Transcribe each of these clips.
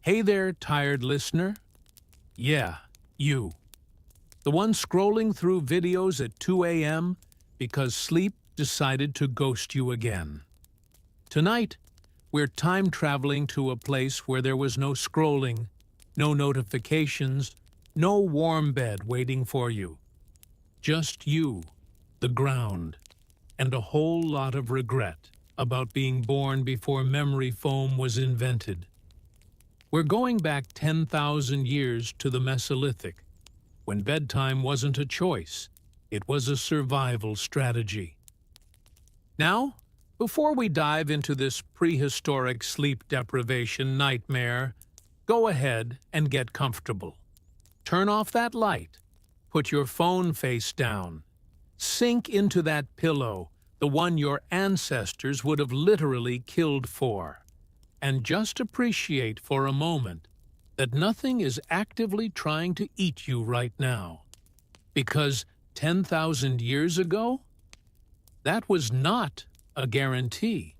Hey there, tired listener. Yeah, you. The one scrolling through videos at 2 a.m. because sleep decided to ghost you again. Tonight, we're time traveling to a place where there was no scrolling, no notifications, no warm bed waiting for you. Just you, the ground, and a whole lot of regret about being born before memory foam was invented. We're going back 10,000 years to the Mesolithic, when bedtime wasn't a choice, it was a survival strategy. Now, before we dive into this prehistoric sleep deprivation nightmare, go ahead and get comfortable. Turn off that light, put your phone face down, sink into that pillow, the one your ancestors would have literally killed for, and just appreciate for a moment that nothing is actively trying to eat you right now. Because 10,000 years ago, that was not a guarantee.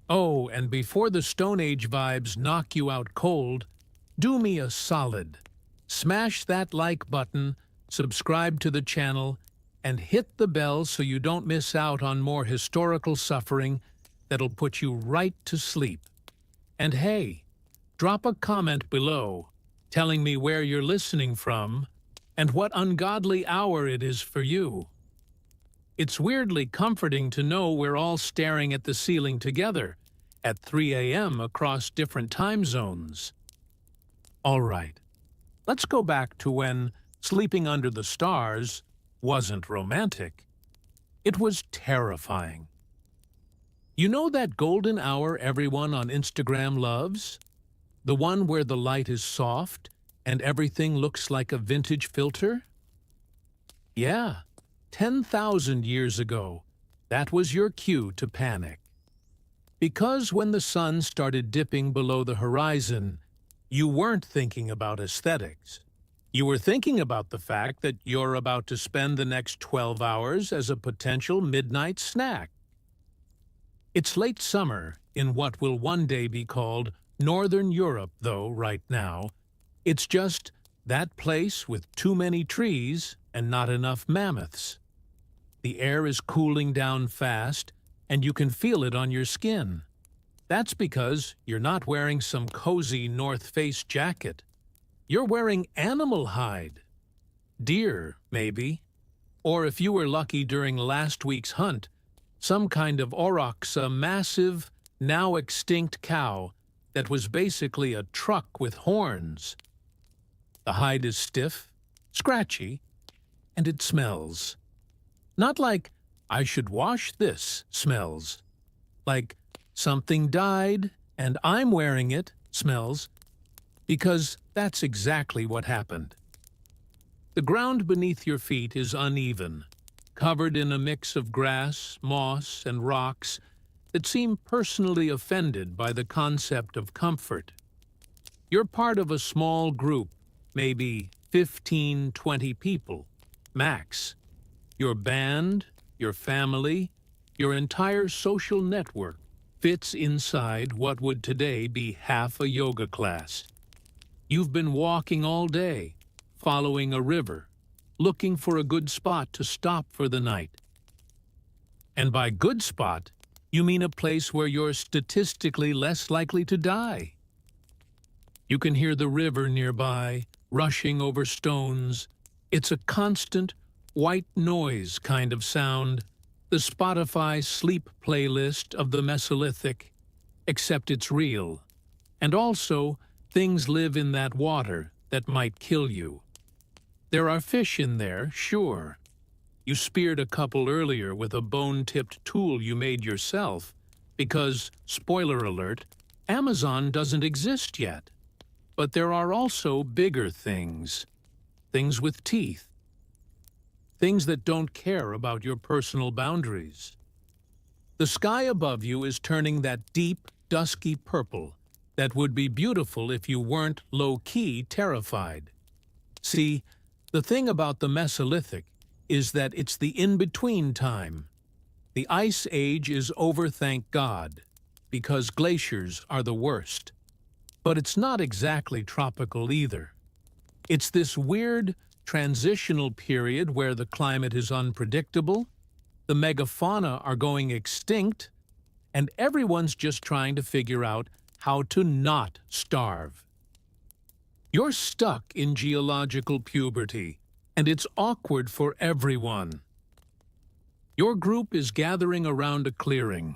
Oh, and before the Stone Age vibes knock you out cold, do me a solid. Smash that like button, subscribe to the channel, and hit the bell so you don't miss out on more historical suffering that'll put you right to sleep. And hey, drop a comment below telling me where you're listening from and what ungodly hour it is for you. It's weirdly comforting to know we're all staring at the ceiling together at 3 a.m. across different time zones. All right, let's go back to when sleeping under the stars wasn't romantic. It was terrifying. You know that golden hour everyone on Instagram loves? The one where the light is soft and everything looks like a vintage filter? Yeah, 10,000 years ago, that was your cue to panic. Because when the sun started dipping below the horizon, you weren't thinking about aesthetics. You were thinking about the fact that you're about to spend the next 12 hours as a potential midnight snack. It's late summer in what will one day be called Northern Europe, though, right now. It's just that place with too many trees and not enough mammoths. The air is cooling down fast, and you can feel it on your skin. That's because you're not wearing some cozy North Face jacket. You're wearing animal hide. Deer, maybe. Or if you were lucky during last week's hunt, some kind of aurochs, a massive, now extinct cow that was basically a truck with horns. The hide is stiff, scratchy, and it smells. Not like, I should wash this, smells. Like, something died and I'm wearing it, smells. Because that's exactly what happened. The ground beneath your feet is uneven, covered in a mix of grass, moss, and rocks that seem personally offended by the concept of comfort. You're part of a small group, maybe 15, 20 people, max. Your band, your family, your entire social network fits inside what would today be half a yoga class. You've been walking all day, following a river, looking for a good spot to stop for the night. And by good spot, you mean a place where you're statistically less likely to die. You can hear the river nearby, rushing over stones. It's a constant, white noise kind of sound, the Spotify sleep playlist of the Mesolithic, except it's real. And also, things live in that water that might kill you. There are fish in there, sure. You speared a couple earlier with a bone-tipped tool you made yourself, because, spoiler alert, Amazon doesn't exist yet. But there are also bigger things. Things with teeth. Things that don't care about your personal boundaries. The sky above you is turning that deep, dusky purple that would be beautiful if you weren't low-key terrified. See, the thing about the Mesolithic is that it's the in-between time. The Ice Age is over, thank God, because glaciers are the worst. But it's not exactly tropical either. It's this weird transitional period where the climate is unpredictable, the megafauna are going extinct, and everyone's just trying to figure out how to not starve. You're stuck in geological puberty, and it's awkward for everyone. Your group is gathering around a clearing.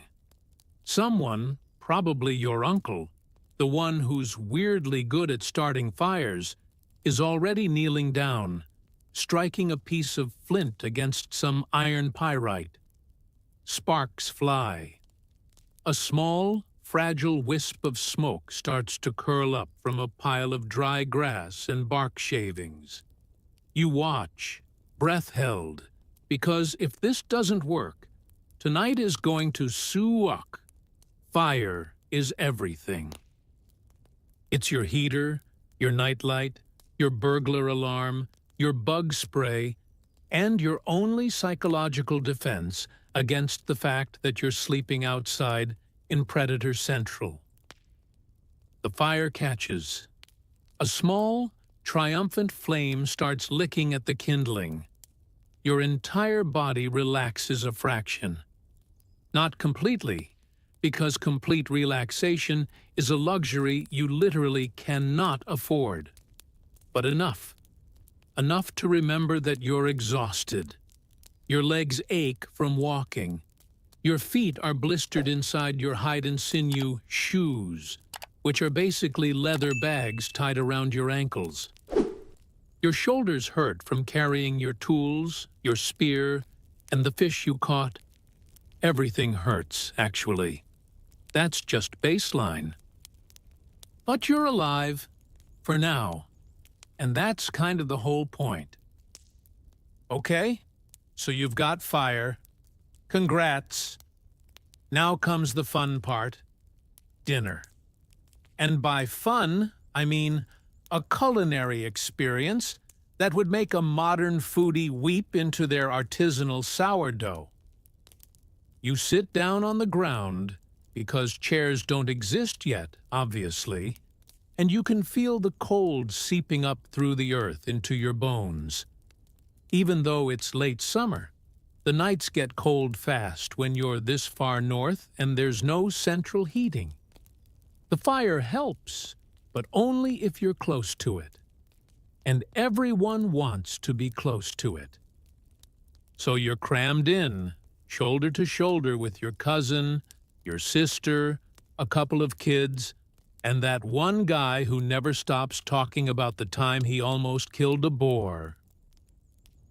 Someone, probably your uncle, the one who's weirdly good at starting fires, is already kneeling down, striking a piece of flint against some iron pyrite. Sparks fly. A small, fragile wisp of smoke starts to curl up from a pile of dry grass and bark shavings. You watch, breath held, because if this doesn't work, tonight is going to suck. Fire is everything. It's your heater, your nightlight, your burglar alarm, your bug spray, and your only psychological defense against the fact that you're sleeping outside in Predator Central. The fire catches. A small, triumphant flame starts licking at the kindling. Your entire body relaxes a fraction. Not completely, because complete relaxation is a luxury you literally cannot afford. But enough. Enough to remember that you're exhausted. Your legs ache from walking. Your feet are blistered inside your hide-and-sinew shoes, which are basically leather bags tied around your ankles. Your shoulders hurt from carrying your tools, your spear, and the fish you caught. Everything hurts, actually. That's just baseline. But you're alive, for now, and that's kind of the whole point. Okay, so you've got fire. Congrats. Now comes the fun part, dinner. And by fun, I mean a culinary experience that would make a modern foodie weep into their artisanal sourdough. You sit down on the ground, because chairs don't exist yet, obviously, and you can feel the cold seeping up through the earth into your bones. Even though it's late summer, the nights get cold fast when you're this far north and there's no central heating. The fire helps, but only if you're close to it. And everyone wants to be close to it. So you're crammed in, shoulder to shoulder with your cousin, your sister, a couple of kids, and that one guy who never stops talking about the time he almost killed a boar.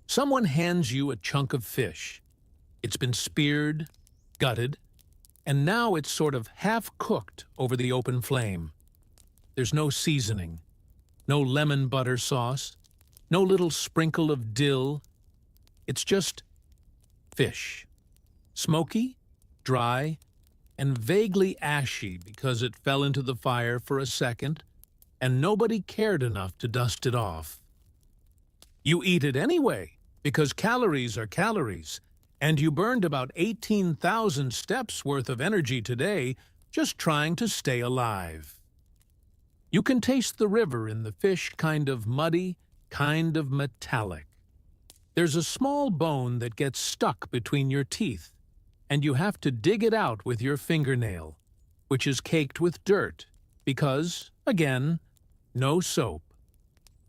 Someone hands you a chunk of fish. It's been speared, gutted, and now it's sort of half-cooked over the open flame. There's no seasoning, no lemon butter sauce, no little sprinkle of dill. It's just fish. Smoky, dry, and vaguely ashy because it fell into the fire for a second, and nobody cared enough to dust it off. You eat it anyway, because calories are calories, and you burned about 18,000 steps worth of energy today just trying to stay alive. You can taste the river in the fish, kind of muddy, kind of metallic. There's a small bone that gets stuck between your teeth, and you have to dig it out with your fingernail, which is caked with dirt, because, again, no soap.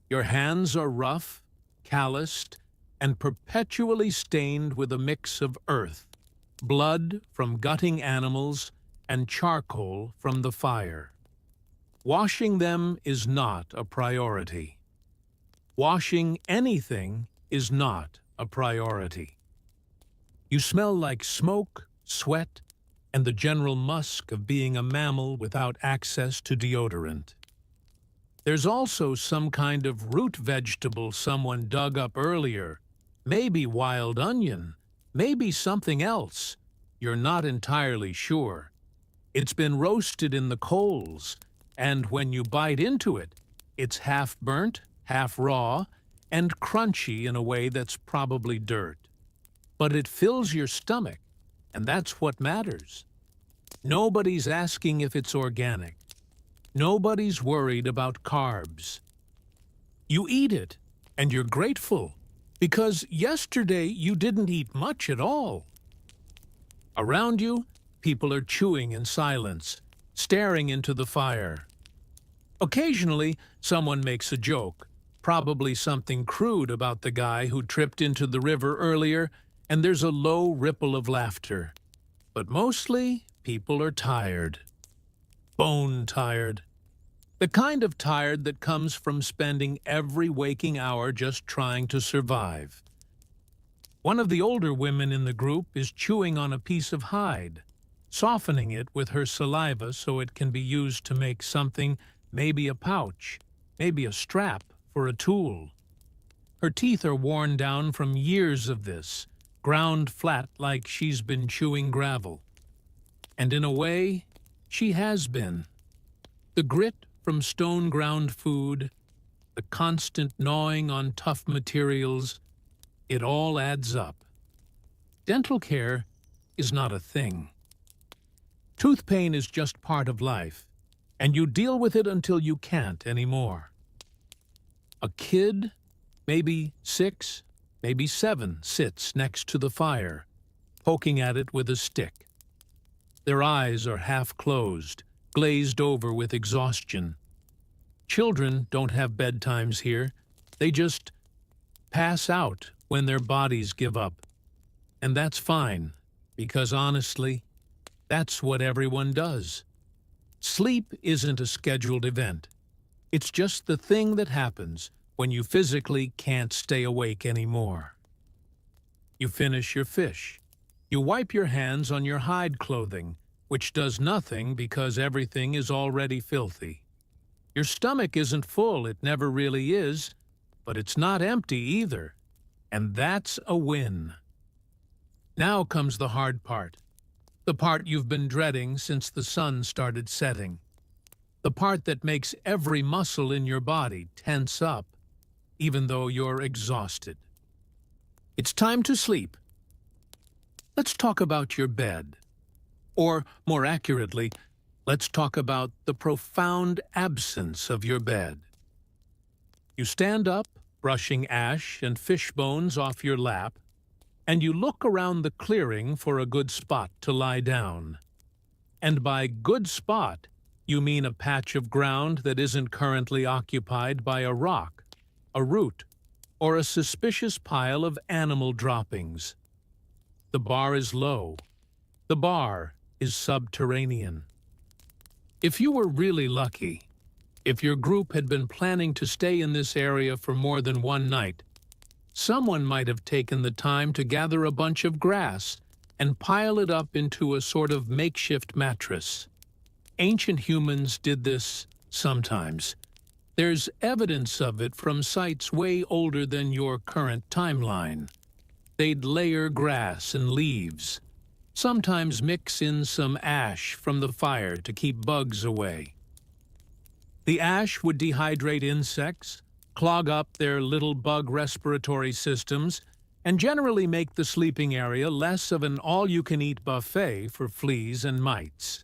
Your hands are rough, calloused, and perpetually stained with a mix of earth, blood from gutting animals, and charcoal from the fire. Washing them is not a priority. Washing anything is not a priority. You smell like smoke, sweat, and the general musk of being a mammal without access to deodorant. There's also some kind of root vegetable someone dug up earlier, maybe wild onion, maybe something else. You're not entirely sure. It's been roasted in the coals, and when you bite into it, it's half burnt, half raw, and crunchy in a way that's probably dirt. But it fills your stomach, and that's what matters. Nobody's asking if it's organic. Nobody's worried about carbs. You eat it, and you're grateful, because yesterday you didn't eat much at all. Around you, people are chewing in silence, staring into the fire. Occasionally, someone makes a joke, probably something crude about the guy who tripped into the river earlier, and there's a low ripple of laughter. But mostly, people are tired. Bone tired. The kind of tired that comes from spending every waking hour just trying to survive. One of the older women in the group is chewing on a piece of hide, softening it with her saliva so it can be used to make something, maybe a pouch, maybe a strap for a tool. Her teeth are worn down from years of this, ground flat like she's been chewing gravel. And in a way, she has been. The grit from stone-ground food, the constant gnawing on tough materials, it all adds up. Dental care is not a thing. Tooth pain is just part of life, and you deal with it until you can't anymore. A kid, maybe 6, maybe 7, sits next to the fire, poking at it with a stick. Their eyes are half closed, glazed over with exhaustion. Children don't have bedtimes here. They just pass out when their bodies give up. And that's fine, because honestly, that's what everyone does. Sleep isn't a scheduled event. It's just the thing that happens when you physically can't stay awake anymore. You finish your fish. You wipe your hands on your hide clothing, which does nothing because everything is already filthy. Your stomach isn't full, it never really is, but it's not empty either, and that's a win. Now comes the hard part, the part you've been dreading since the sun started setting, the part that makes every muscle in your body tense up, even though you're exhausted. It's time to sleep. Let's talk about your bed. Or, more accurately, let's talk about the profound absence of your bed. You stand up, brushing ash and fish bones off your lap, and you look around the clearing for a good spot to lie down. And by good spot, you mean a patch of ground that isn't currently occupied by a rock, a root, or a suspicious pile of animal droppings. The bar is low. The bar is subterranean. If you were really lucky, if your group had been planning to stay in this area for more than one night, someone might have taken the time to gather a bunch of grass and pile it up into a sort of makeshift mattress. Ancient humans did this sometimes. There's evidence of it from sites way older than your current timeline. They'd layer grass and leaves, sometimes mix in some ash from the fire to keep bugs away. The ash would dehydrate insects, clog up their little bug respiratory systems, and generally make the sleeping area less of an all-you-can-eat buffet for fleas and mites.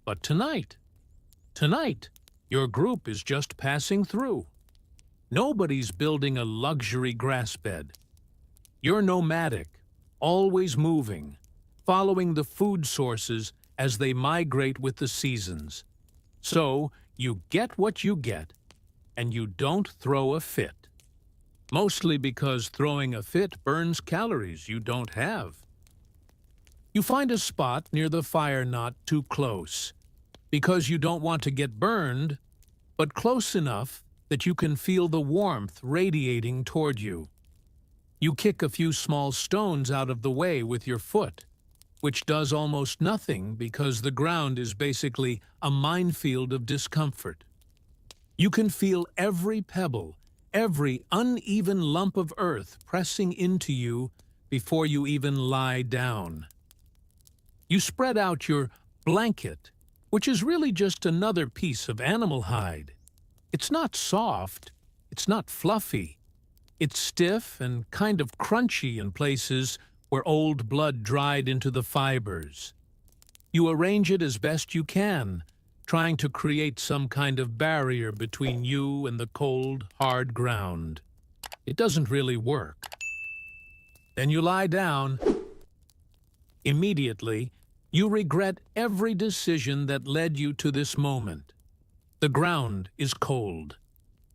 But tonight, your group is just passing through. Nobody's building a luxury grass bed. You're nomadic, always moving, following the food sources as they migrate with the seasons. So, you get what you get, and you don't throw a fit. Mostly because throwing a fit burns calories you don't have. You find a spot near the fire not too close, because you don't want to get burned, but close enough that you can feel the warmth radiating toward you. You kick a few small stones out of the way with your foot, which does almost nothing because the ground is basically a minefield of discomfort. You can feel every pebble, every uneven lump of earth pressing into you before you even lie down. You spread out your blanket, which is really just another piece of animal hide. It's not soft, it's not fluffy. It's stiff and kind of crunchy in places where old blood dried into the fibers. You arrange it as best you can, trying to create some kind of barrier between you and the cold, hard ground. It doesn't really work. Then you lie down. Immediately, you regret every decision that led you to this moment. The ground is cold.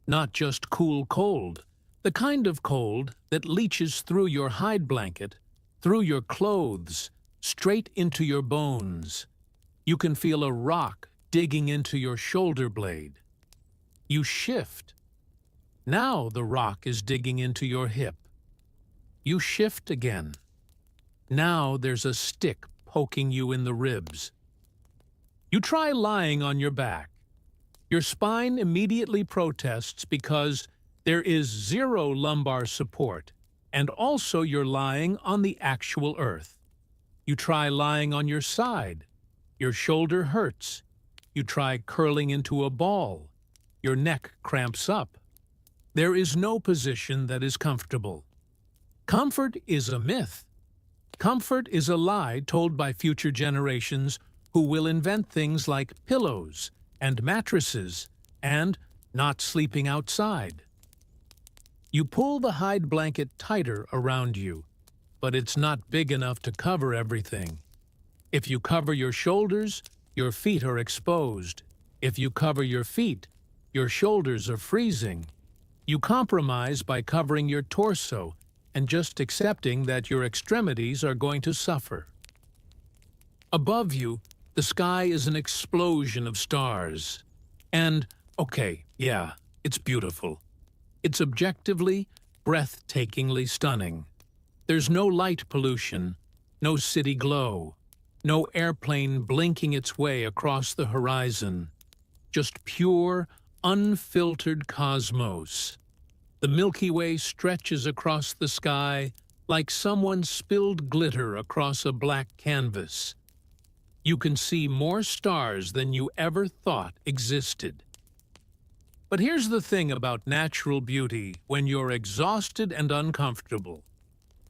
Not just cool cold, the kind of cold that leaches through your hide blanket, through your clothes, straight into your bones. You can feel a rock digging into your shoulder blade. You shift. Now the rock is digging into your hip. You shift again. Now there's a stick poking you in the ribs. You try lying on your back. Your spine immediately protests because there is zero lumbar support, and also you're lying on the actual earth. You try lying on your side. Your shoulder hurts. You try curling into a ball. Your neck cramps up. There is no position that is comfortable. Comfort is a myth. Comfort is a lie told by future generations who will invent things like pillows and mattresses and not sleeping outside. You pull the hide blanket tighter around you, but it's not big enough to cover everything. If you cover your shoulders, your feet are exposed. If you cover your feet, your shoulders are freezing. You compromise by covering your torso and just accepting that your extremities are going to suffer. Above you, the sky is an explosion of stars. And, okay, yeah, it's beautiful. It's objectively, breathtakingly stunning. There's no light pollution, no city glow, no airplane blinking its way across the horizon. Just pure, unfiltered cosmos. The Milky Way stretches across the sky like someone spilled glitter across a black canvas. You can see more stars than you ever thought existed. But here's the thing about natural beauty when you're exhausted and uncomfortable.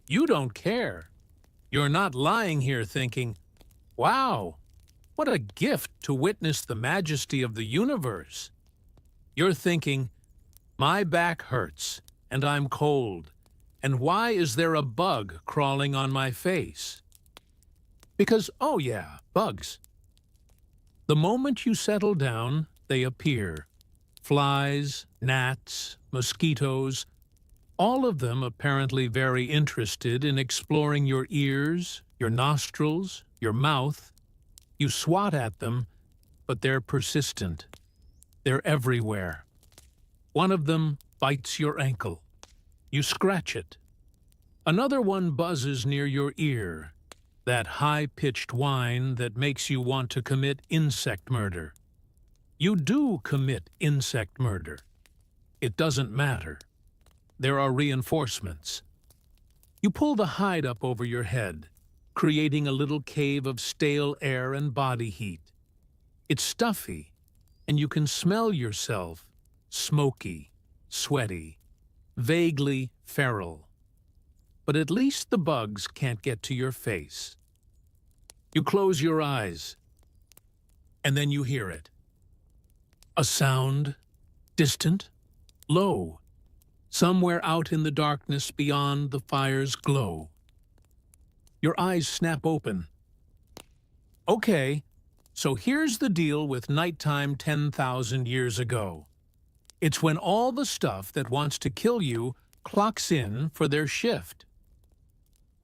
You don't care. You're not lying here thinking, wow, what a gift to witness the majesty of the universe. You're thinking, my back hurts, and I'm cold, and why is there a bug crawling on my face? Because, oh yeah, bugs. The moment you settle down, they appear. Flies, gnats, mosquitoes, all of them apparently very interested in exploring your ears, your nostrils, your mouth. You swat at them, but they're persistent. They're everywhere. One of them bites your ankle. You scratch it. Another one buzzes near your ear, that high-pitched whine that makes you want to commit insect murder. You do commit insect murder. It doesn't matter. There are reinforcements. You pull the hide up over your head, creating a little cave of stale air and body heat. It's stuffy, and you can smell yourself, smoky, sweaty, vaguely feral. But at least the bugs can't get to your face. You close your eyes, and then you hear it. A sound, distant, low, somewhere out in the darkness beyond the fire's glow. Your eyes snap open. Okay, so here's the deal with nighttime 10,000 years ago. It's when all the stuff that wants to kill you clocks in for their shift.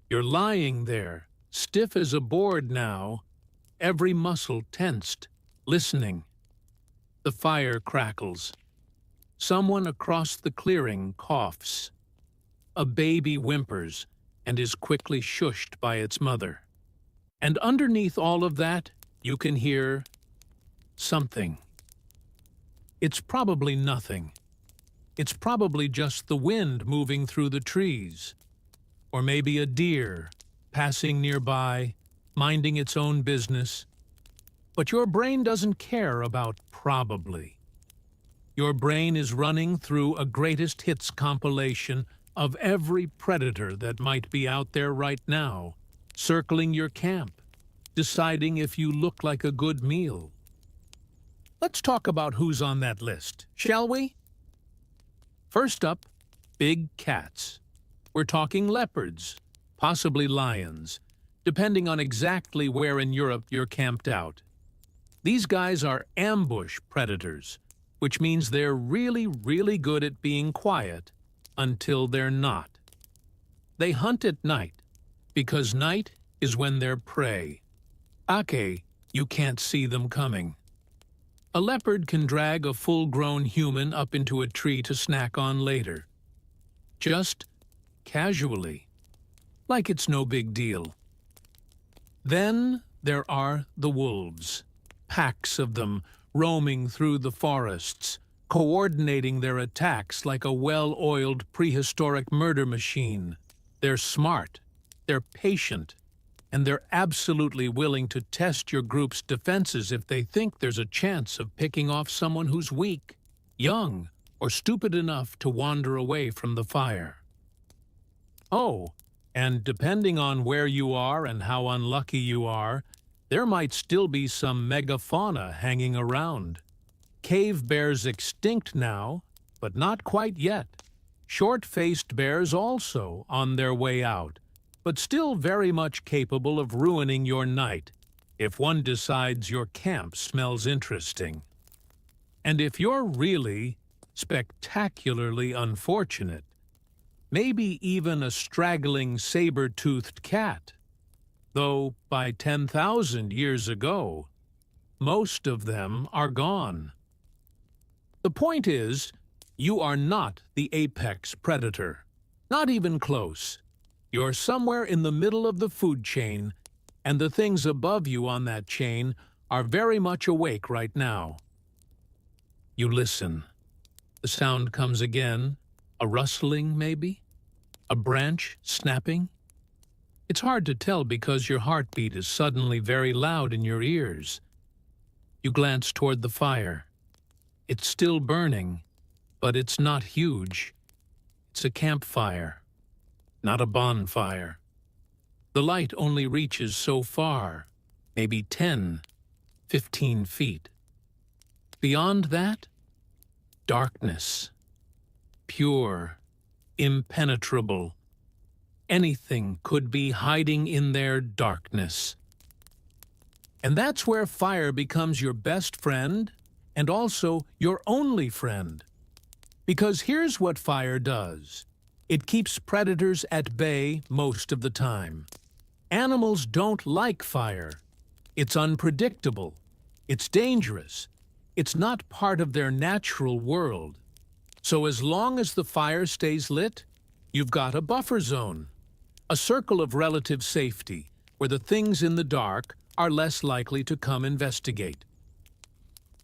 You're lying there, stiff as a board now, every muscle tensed, listening. The fire crackles. Someone across the clearing coughs. A baby whimpers and is quickly shushed by its mother. And underneath all of that, you can hear something. It's probably nothing. It's probably just the wind moving through the trees. Or maybe a deer passing nearby, minding its own business. But your brain doesn't care about probably. Your brain is running through a greatest hits compilation of every predator that might be out there right now, circling your camp, deciding if you look like a good meal. Let's talk about who's on that list, shall we? First up, big cats. We're talking leopards, possibly lions, depending on exactly where in Europe you're camped out. These guys are ambush predators, which means they're really, really good at being quiet until they're not. They hunt at night, because night is when they're prey. Ake, you can't see them coming. A leopard can drag a full-grown human up into a tree to snack on later. Just casually, like it's no big deal. Then there are the wolves, packs of them roaming through the forests, coordinating their attacks like a well-oiled prehistoric murder machine. They're smart, they're patient, and they're absolutely willing to test your group's defenses if they think there's a chance of picking off someone who's weak, young, or stupid enough to wander away from the fire. Oh, and depending on where you are and how unlucky you are, there might still be some megafauna hanging around. Cave bears extinct now, but not quite yet. Short-faced bears also on their way out, but still very much capable of ruining your night if one decides your camp smells interesting. And if you're really spectacularly unfortunate, maybe even a straggling saber-toothed cat, though by 10,000 years ago, most of them are gone. The point is, you are not the apex predator, not even close. You're somewhere in the middle of the food chain, and the things above you on that chain are very much awake right now. You listen. The sound comes again, a rustling maybe, a branch snapping. It's hard to tell because your heartbeat is suddenly very loud in your ears. You glance toward the fire. It's still burning, but it's not huge. It's a campfire. Not a bonfire. The light only reaches so far, maybe 10, 15 feet. Beyond that, darkness. Pure, impenetrable. Anything could be hiding in their darkness. And that's where fire becomes your best friend and also your only friend. Because here's what fire does. It keeps predators at bay most of the time. Animals don't like fire. It's unpredictable. It's dangerous. It's not part of their natural world. So as long as the fire stays lit, you've got a buffer zone, a circle of relative safety where the things in the dark are less likely to come investigate.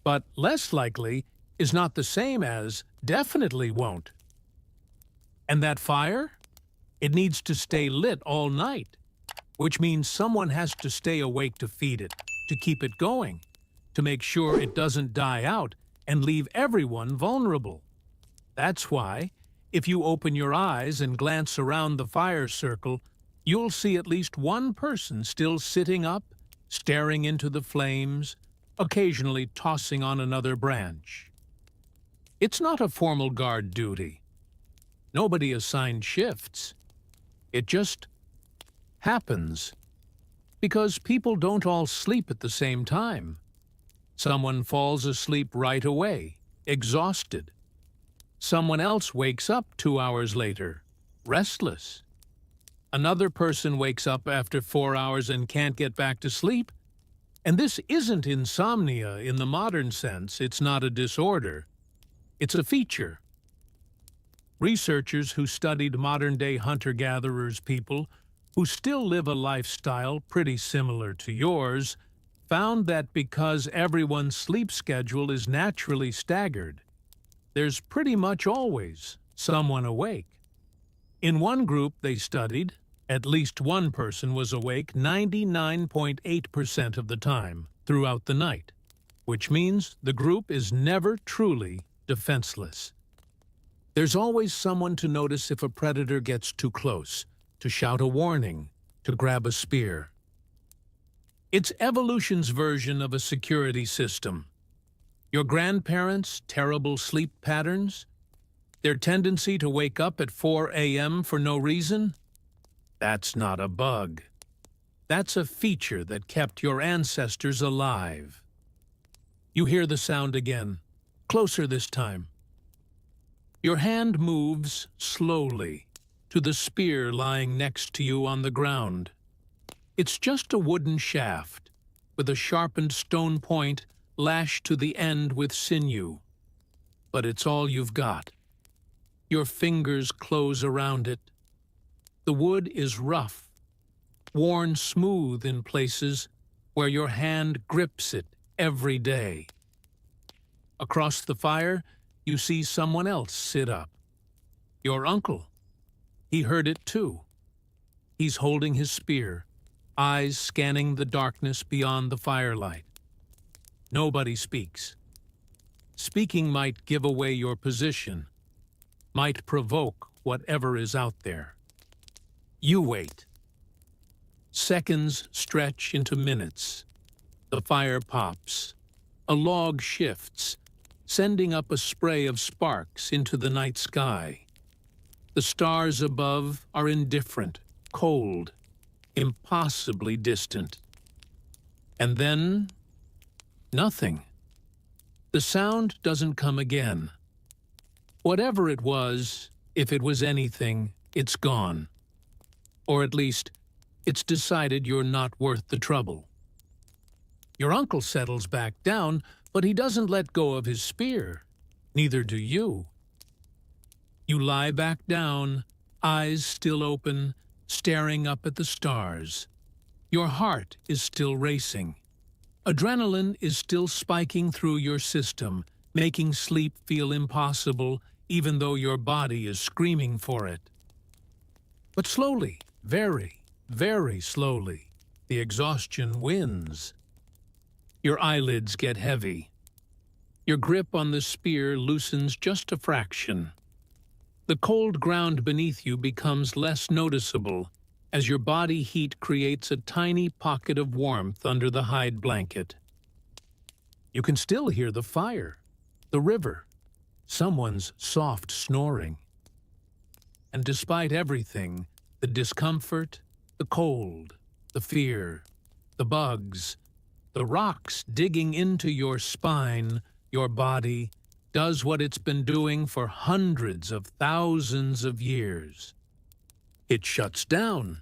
But less likely is not the same as definitely won't. And that fire? It needs to stay lit all night, which means someone has to stay awake to feed it, to keep it going, to make sure it doesn't die out and leave everyone vulnerable. That's why, if you open your eyes and glance around the fire circle, you'll see at least one person still sitting up, staring into the flames, occasionally tossing on another branch. It's not a formal guard duty. Nobody assigned shifts. It just happens. Because people don't all sleep at the same time. Someone falls asleep right away, exhausted. Someone else wakes up 2 hours later, restless. Another person wakes up after 4 hours and can't get back to sleep. And this isn't insomnia in the modern sense. It's not a disorder. It's a feature. Researchers who studied modern-day hunter-gatherers people who still live a lifestyle pretty similar to yours found that because everyone's sleep schedule is naturally staggered, there's pretty much always someone awake. In one group they studied, at least one person was awake 99.8% of the time throughout the night, which means the group is never truly defenseless. There's always someone to notice if a predator gets too close, to shout a warning, to grab a spear. It's evolution's version of a security system. Your grandparents' terrible sleep patterns? Their tendency to wake up at 4 a.m. for no reason? That's not a bug. That's a feature that kept your ancestors alive. You hear the sound again, closer this time. Your hand moves slowly to the spear lying next to you on the ground. It's just a wooden shaft with a sharpened stone point lashed to the end with sinew. But it's all you've got. Your fingers close around it. The wood is rough, worn smooth in places where your hand grips it every day. Across the fire, you see someone else sit up. Your uncle. He heard it too. He's holding his spear, eyes scanning the darkness beyond the firelight. Nobody speaks. Speaking might give away your position, might provoke whatever is out there. You wait. Seconds stretch into minutes. The fire pops. A log shifts, sending up a spray of sparks into the night sky. The stars above are indifferent, cold, impossibly distant. And then, nothing. The sound doesn't come again. Whatever it was, if it was anything, it's gone. Or at least, it's decided you're not worth the trouble. Your uncle settles back down, but he doesn't let go of his spear. Neither do you. You lie back down, eyes still open, staring up at the stars. Your heart is still racing. Adrenaline is still spiking through your system, making sleep feel impossible, even though your body is screaming for it. But slowly, very, very slowly, the exhaustion wins. Your eyelids get heavy. Your grip on the spear loosens just a fraction. The cold ground beneath you becomes less noticeable as your body heat creates a tiny pocket of warmth under the hide blanket. You can still hear the fire, the river, someone's soft snoring. And despite everything, the discomfort, the cold, the fear, the bugs, the rocks digging into your spine, your body, does what it's been doing for hundreds of thousands of years. It shuts down.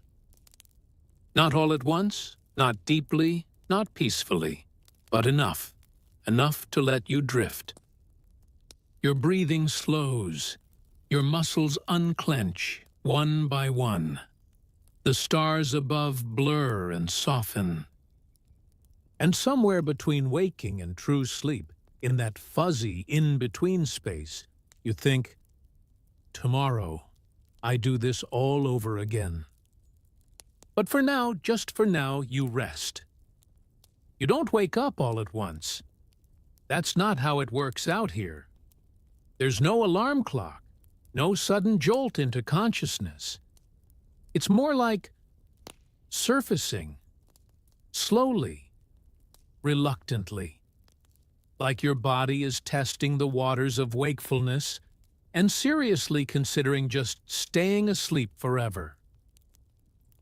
Not all at once, not deeply, not peacefully, but enough. Enough to let you drift. Your breathing slows. Your muscles unclench, one by one. The stars above blur and soften. And somewhere between waking and true sleep, in that fuzzy in-between space, you think, tomorrow, I do this all over again. But for now, just for now, you rest. You don't wake up all at once. That's not how it works out here. There's no alarm clock, no sudden jolt into consciousness. It's more like surfacing, slowly, reluctantly, like your body is testing the waters of wakefulness and seriously considering just staying asleep forever.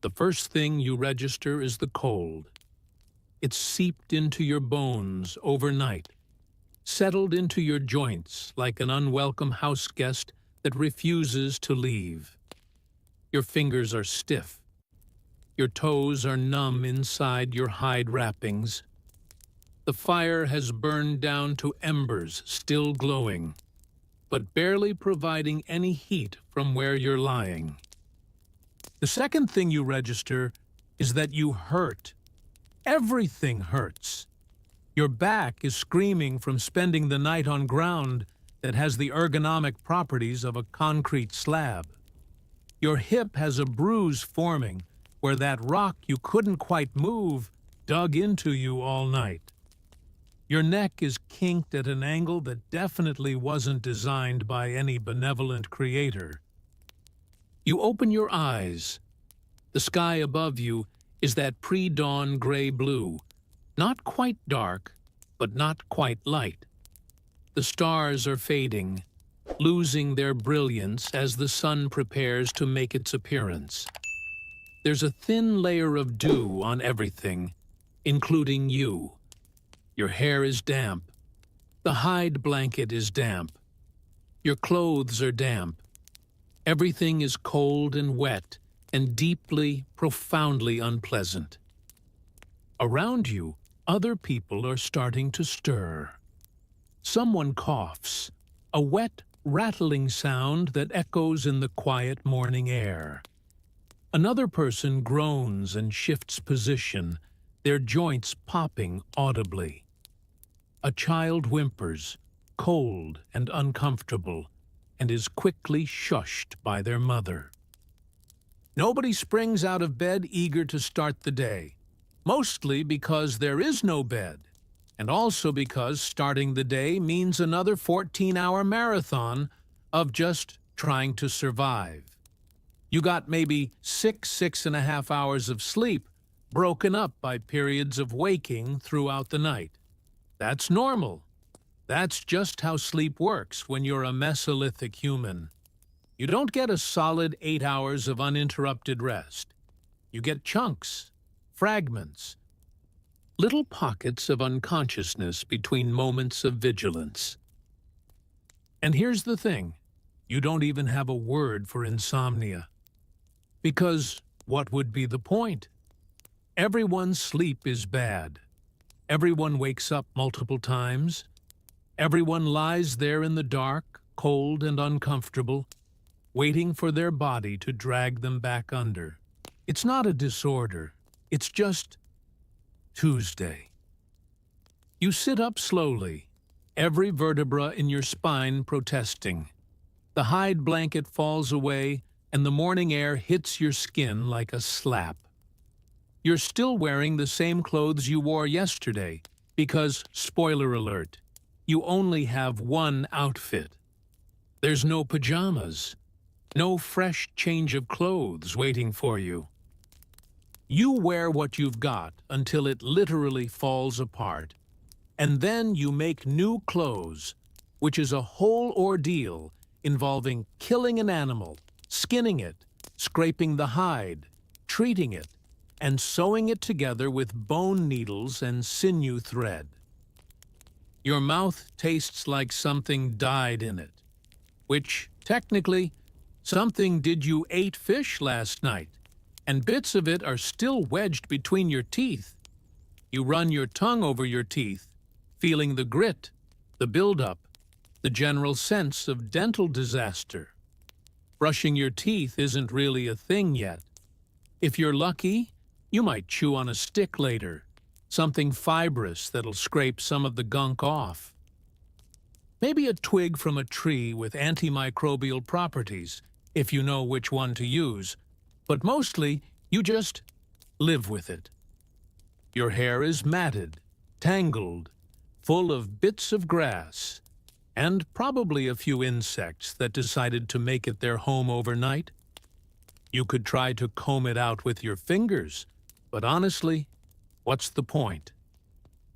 The first thing you register is the cold. It's seeped into your bones overnight, settled into your joints like an unwelcome house guest that refuses to leave. Your fingers are stiff. Your toes are numb inside your hide wrappings. The fire has burned down to embers still glowing, but barely providing any heat from where you're lying. The second thing you register is that you hurt. Everything hurts. Your back is screaming from spending the night on ground that has the ergonomic properties of a concrete slab. Your hip has a bruise forming where that rock you couldn't quite move dug into you all night. Your neck is kinked at an angle that definitely wasn't designed by any benevolent creator. You open your eyes. The sky above you is that pre-dawn gray-blue, not quite dark, but not quite light. The stars are fading, losing their brilliance as the sun prepares to make its appearance. There's a thin layer of dew on everything, including you. Your hair is damp. The hide blanket is damp. Your clothes are damp. Everything is cold and wet and deeply, profoundly unpleasant. Around you, other people are starting to stir. Someone coughs, a wet, rattling sound that echoes in the quiet morning air. Another person groans and shifts position, their joints popping audibly. A child whimpers, cold and uncomfortable, and is quickly shushed by their mother. Nobody springs out of bed eager to start the day, mostly because there is no bed, and also because starting the day means another 14-hour marathon of just trying to survive. You got maybe 6.5 hours of sleep, broken up by periods of waking throughout the night. That's normal. That's just how sleep works when you're a Mesolithic human. You don't get a solid 8 hours of uninterrupted rest. You get chunks, fragments, little pockets of unconsciousness between moments of vigilance. And here's the thing, you don't even have a word for insomnia. Because what would be the point? Everyone's sleep is bad. Everyone wakes up multiple times. Everyone lies there in the dark, cold and uncomfortable, waiting for their body to drag them back under. It's not a disorder. It's just Tuesday. You sit up slowly, every vertebra in your spine protesting. The hide blanket falls away, and the morning air hits your skin like a slap. You're still wearing the same clothes you wore yesterday, because, spoiler alert, you only have one outfit. There's no pajamas, no fresh change of clothes waiting for you. You wear what you've got until it literally falls apart, and then you make new clothes, which is a whole ordeal involving killing an animal, skinning it, scraping the hide, treating it, and sewing it together with bone needles and sinew thread. Your mouth tastes like something died in it, which, technically, something did. You ate fish last night, and bits of it are still wedged between your teeth. You run your tongue over your teeth, feeling the grit, the buildup, the general sense of dental disaster. Brushing your teeth isn't really a thing yet. If you're lucky, you might chew on a stick later, something fibrous that'll scrape some of the gunk off. Maybe a twig from a tree with antimicrobial properties, if you know which one to use, but mostly you just live with it. Your hair is matted, tangled, full of bits of grass, and probably a few insects that decided to make it their home overnight. You could try to comb it out with your fingers, but honestly, what's the point?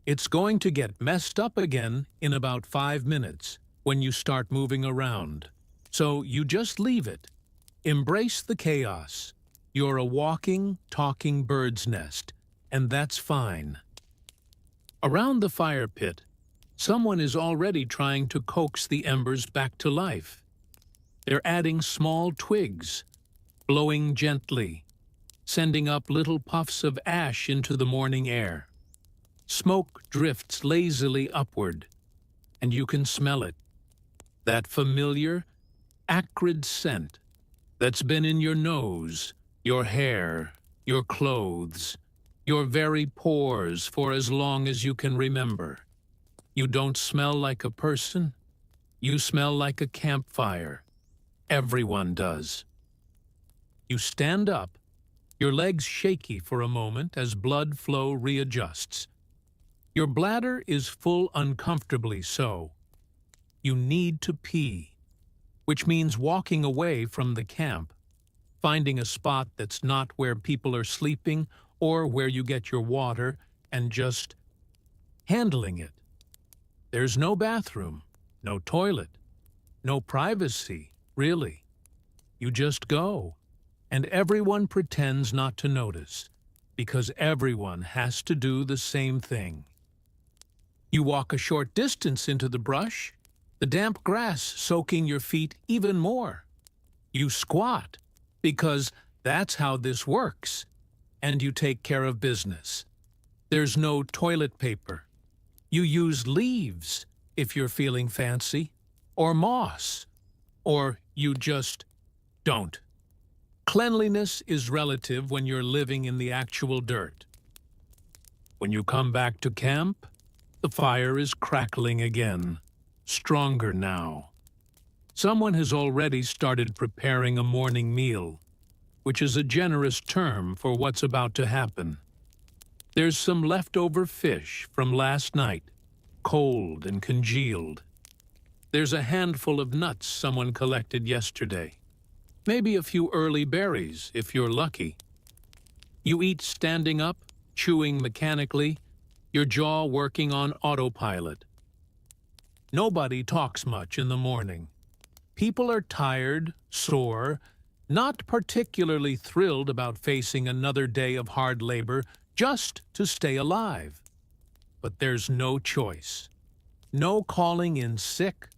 It's going to get messed up again in about 5 minutes when you start moving around. So you just leave it. Embrace the chaos. You're a walking, talking bird's nest, and that's fine. Around the fire pit, someone is already trying to coax the embers back to life. They're adding small twigs, blowing gently, sending up little puffs of ash into the morning air. Smoke drifts lazily upward, and you can smell it. That familiar, acrid scent that's been in your nose, your hair, your clothes, your very pores for as long as you can remember. You don't smell like a person. You smell like a campfire. Everyone does. You stand up, your legs shaky for a moment as blood flow readjusts. Your bladder is full uncomfortably so. You need to pee, which means walking away from the camp, finding a spot that's not where people are sleeping or where you get your water, and just handling it. There's no bathroom, No toilet. No privacy, really. You just go, and everyone pretends not to notice, because everyone has to do the same thing. You walk a short distance into the brush, the damp grass soaking your feet even more. You squat, because that's how this works, and you take care of business. There's no toilet paper. You use leaves, if you're feeling fancy, or moss, or you just don't. Cleanliness is relative when you're living in the actual dirt. When you come back to camp, the fire is crackling again, stronger now. Someone has already started preparing a morning meal, which is a generous term for what's about to happen. There's some leftover fish from last night, cold and congealed. There's a handful of nuts someone collected yesterday. Maybe a few early berries, if you're lucky. You eat standing up, chewing mechanically, your jaw working on autopilot. Nobody talks much in the morning. People are tired, sore, not particularly thrilled about facing another day of hard labor just to stay alive. But there's no choice. No calling in sick,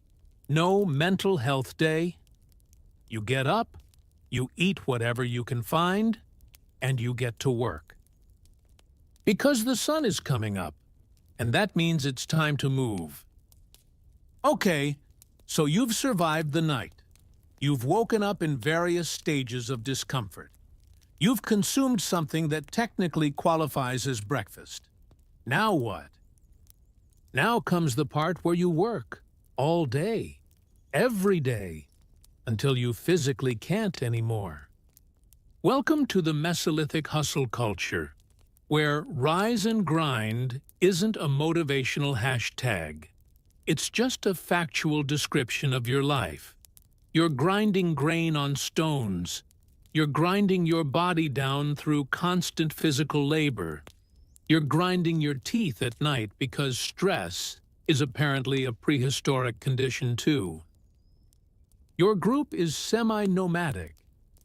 no mental health day. You get up, you eat whatever you can find, and you get to work. Because the sun is coming up, and that means it's time to move. Okay, so you've survived the night. You've woken up in various stages of discomfort. You've consumed something that technically qualifies as breakfast. Now what? Now comes the part where you work, all day, every day, until you physically can't anymore. Welcome to the Mesolithic hustle culture, where rise and grind isn't a motivational hashtag. It's just a factual description of your life. You're grinding grain on stones. You're grinding your body down through constant physical labor. You're grinding your teeth at night because stress is apparently a prehistoric condition too. Your group is semi-nomadic,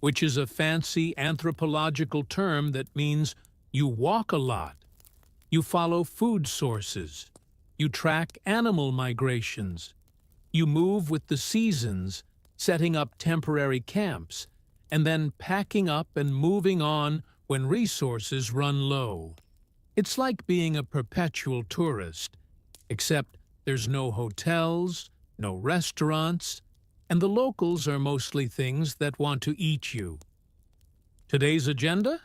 which is a fancy anthropological term that means you walk a lot. You follow food sources. You track animal migrations. You move with the seasons, setting up temporary camps, and then packing up and moving on when resources run low. It's like being a perpetual tourist, except there's no hotels, no restaurants, and the locals are mostly things that want to eat you. Today's agenda?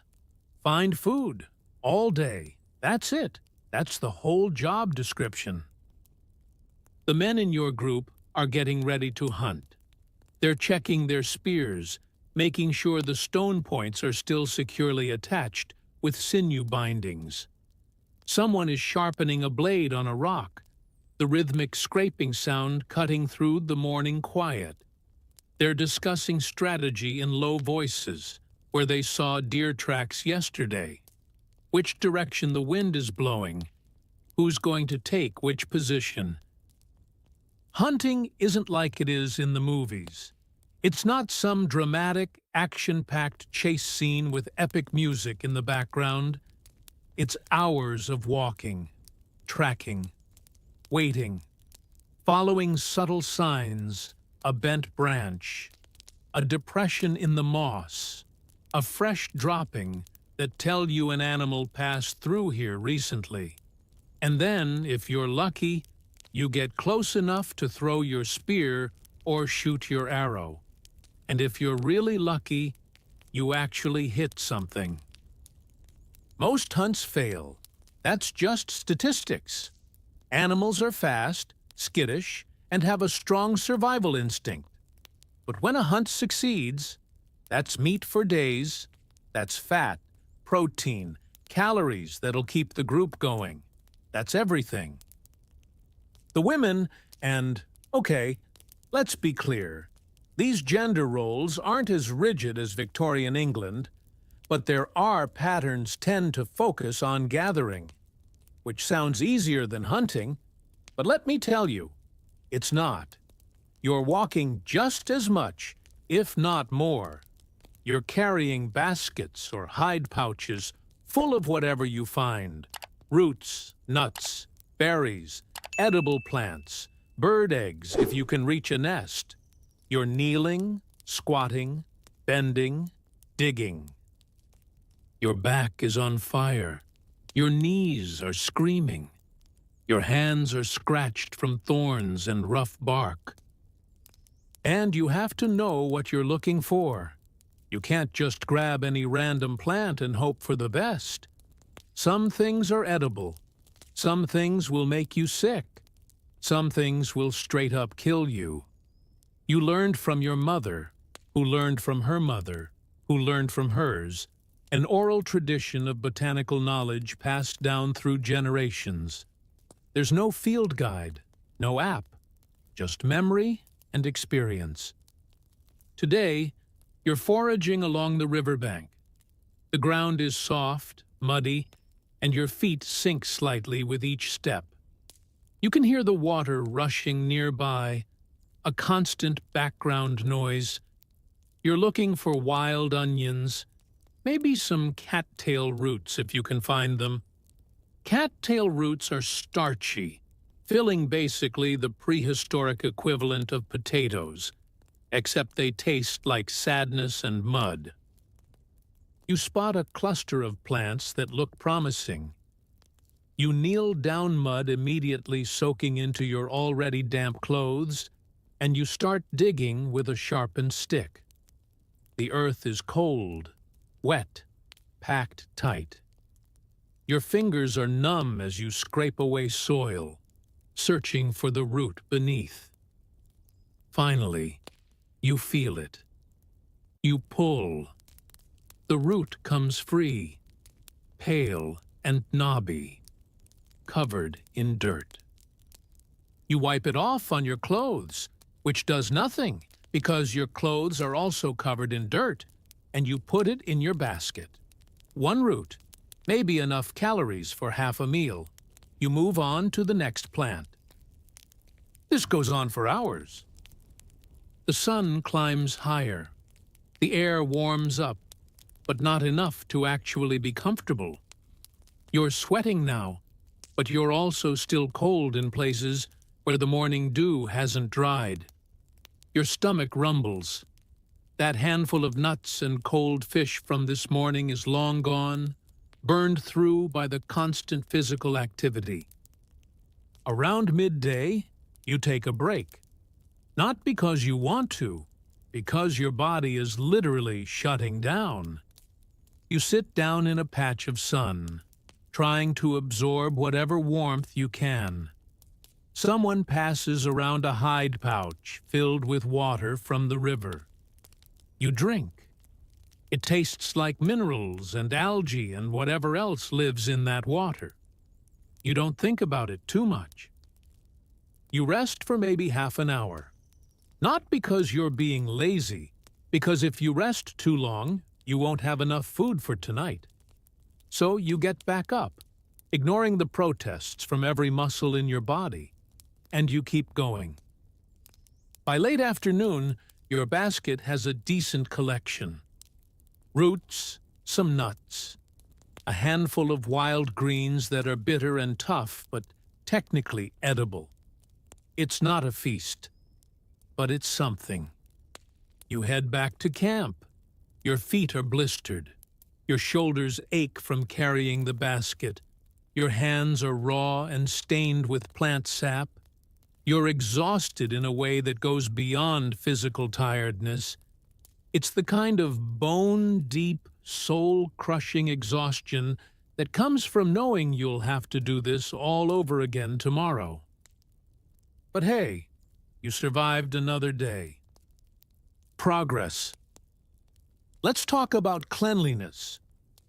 Find food, all day. That's it. That's the whole job description. The men in your group are getting ready to hunt. They're checking their spears, making sure the stone points are still securely attached with sinew bindings. Someone is sharpening a blade on a rock, the rhythmic scraping sound cutting through the morning quiet. They're discussing strategy in low voices, where they saw deer tracks yesterday, which direction the wind is blowing, who's going to take which position. Hunting isn't like it is in the movies. It's not some dramatic, action-packed chase scene with epic music in the background. It's hours of walking, tracking, waiting, following subtle signs, a bent branch, a depression in the moss, a fresh dropping that tell you an animal passed through here recently. And then, if you're lucky, you get close enough to throw your spear or shoot your arrow. And if you're really lucky, you actually hit something. Most hunts fail. That's just statistics. Animals are fast, skittish, and have a strong survival instinct. But when a hunt succeeds, that's meat for days, that's fat, protein, calories that'll keep the group going. That's everything. The women, and, okay, let's be clear, these gender roles aren't as rigid as Victorian England, but there are patterns tend to focus on gathering, which sounds easier than hunting, but let me tell you, It's not. You're walking just as much, if not more. You're carrying baskets or hide pouches full of whatever you find. Roots, nuts, berries, edible plants, bird eggs if you can reach a nest. You're kneeling, squatting, bending, digging. Your back is on fire. Your knees are screaming. Your hands are scratched from thorns and rough bark. And you have to know what you're looking for. You can't just grab any random plant and hope for the best. Some things are edible. Some things will make you sick. Some things will straight up kill you. You learned from your mother, who learned from her mother, who learned from hers, an oral tradition of botanical knowledge passed down through generations. There's no field guide, no app, just memory and experience. Today, you're foraging along the riverbank. The ground is soft, muddy, and your feet sink slightly with each step. You can hear the water rushing nearby, a constant background noise. You're looking for wild onions, maybe some cattail roots if you can find them. Cattail roots are starchy, filling basically the prehistoric equivalent of potatoes, except they taste like sadness and mud. You spot a cluster of plants that look promising. You kneel down mud immediately soaking into your already damp clothes, and you start digging with a sharpened stick. The earth is cold, wet, packed tight. Your fingers are numb as you scrape away soil, searching for the root beneath. Finally, you feel it. You pull. The root comes free, pale and knobby, covered in dirt. You wipe it off on your clothes, which does nothing because your clothes are also covered in dirt, and you put it in your basket. One root, maybe enough calories for half a meal. You move on to the next plant. This goes on for hours. The sun climbs higher. The air warms up, but not enough to actually be comfortable. You're sweating now, but you're also still cold in places where the morning dew hasn't dried. Your stomach rumbles. That handful of nuts and cold fish from this morning is long gone, burned through by the constant physical activity. Around midday, you take a break. Not because you want to, because your body is literally shutting down. You sit down in a patch of sun, trying to absorb whatever warmth you can. Someone passes around a hide pouch filled with water from the river. You drink. It tastes like minerals and algae and whatever else lives in that water. You don't think about it too much. You rest for maybe half an hour. Not because you're being lazy, because if you rest too long, you won't have enough food for tonight. So you get back up, ignoring the protests from every muscle in your body, and you keep going. By late afternoon, your basket has a decent collection. Roots, some nuts, a handful of wild greens that are bitter and tough, but technically edible. It's not a feast, but it's something. You head back to camp. Your feet are blistered. Your shoulders ache from carrying the basket. Your hands are raw and stained with plant sap. You're exhausted in a way that goes beyond physical tiredness. It's the kind of bone-deep, soul-crushing exhaustion that comes from knowing you'll have to do this all over again tomorrow. But hey, you survived another day. Progress. Let's talk about cleanliness.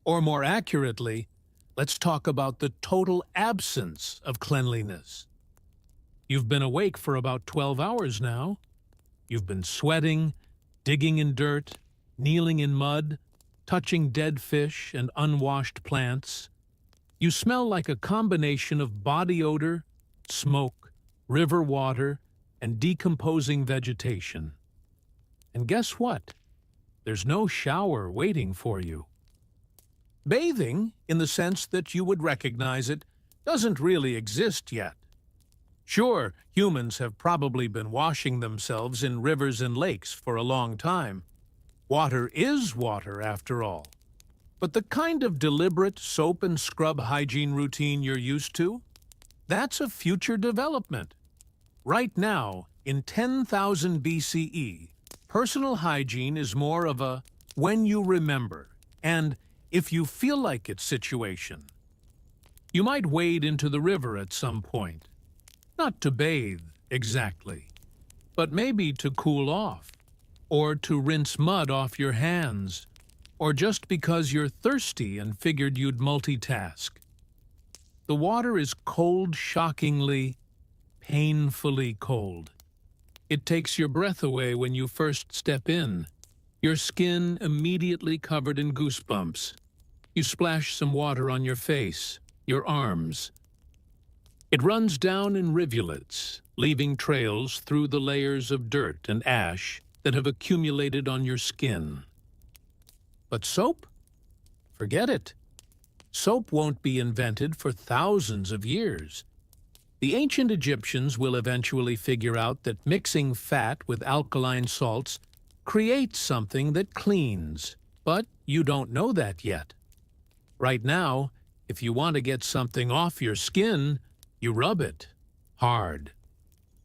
Or more accurately, let's talk about the total absence of cleanliness. You've been awake for about 12 hours now. You've been sweating, digging in dirt, kneeling in mud, touching dead fish and unwashed plants. You smell like a combination of body odor, smoke, river water, and decomposing vegetation. And guess what? There's no shower waiting for you. Bathing, in the sense that you would recognize it, doesn't really exist yet. Sure, humans have probably been washing themselves in rivers and lakes for a long time. Water is water, after all. But the kind of deliberate soap and scrub hygiene routine you're used to, that's a future development. Right now, in 10,000 BCE, personal hygiene is more of a when you remember and if you feel like it situation. You might wade into the river at some point. Not to bathe, exactly, but maybe to cool off, or to rinse mud off your hands, or just because you're thirsty and figured you'd multitask. The water is cold, shockingly, painfully cold. It takes your breath away when you first step in, your skin immediately covered in goosebumps. You splash some water on your face, your arms. It runs down in rivulets, leaving trails through the layers of dirt and ash that have accumulated on your skin. But soap? Forget it. Soap won't be invented for thousands of years. The ancient Egyptians will eventually figure out that mixing fat with alkaline salts creates something that cleans, but you don't know that yet. Right now, if you want to get something off your skin, you rub it hard.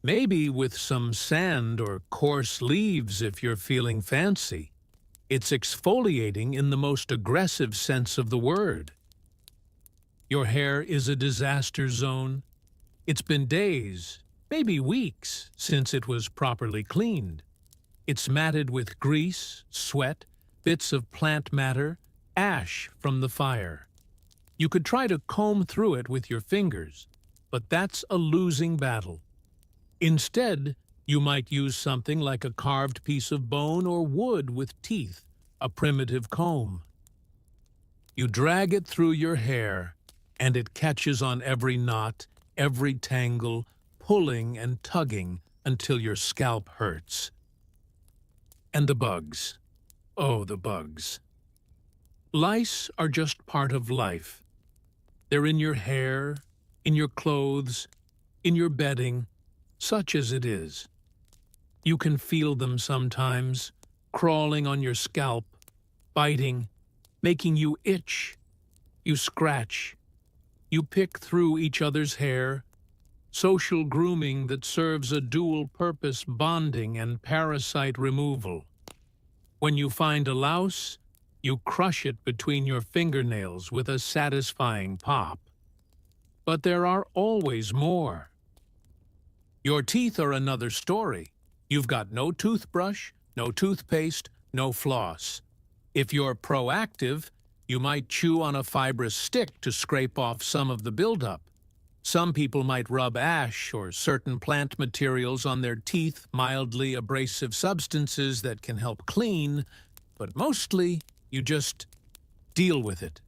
Maybe with some sand or coarse leaves if you're feeling fancy. It's exfoliating in the most aggressive sense of the word. Your hair is a disaster zone. It's been days, maybe weeks, since it was properly cleaned. It's matted with grease, sweat, bits of plant matter, ash from the fire. You could try to comb through it with your fingers, but that's a losing battle. Instead, you might use something like a carved piece of bone or wood with teeth, a primitive comb. You drag it through your hair, and it catches on every knot, every tangle, pulling and tugging until your scalp hurts. And the bugs. Oh, the bugs. Lice are just part of life. They're in your hair, in your clothes, in your bedding, such as it is. You can feel them sometimes, crawling on your scalp, biting, making you itch. You scratch. You pick through each other's hair. Social grooming that serves a dual-purpose bonding and parasite removal. When you find a louse, you crush it between your fingernails with a satisfying pop. But there are always more. Your teeth are another story. You've got no toothbrush, no toothpaste, no floss. If you're proactive, you might chew on a fibrous stick to scrape off some of the buildup. Some people might rub ash or certain plant materials on their teeth, mildly abrasive substances that can help clean, but mostly you just deal with it.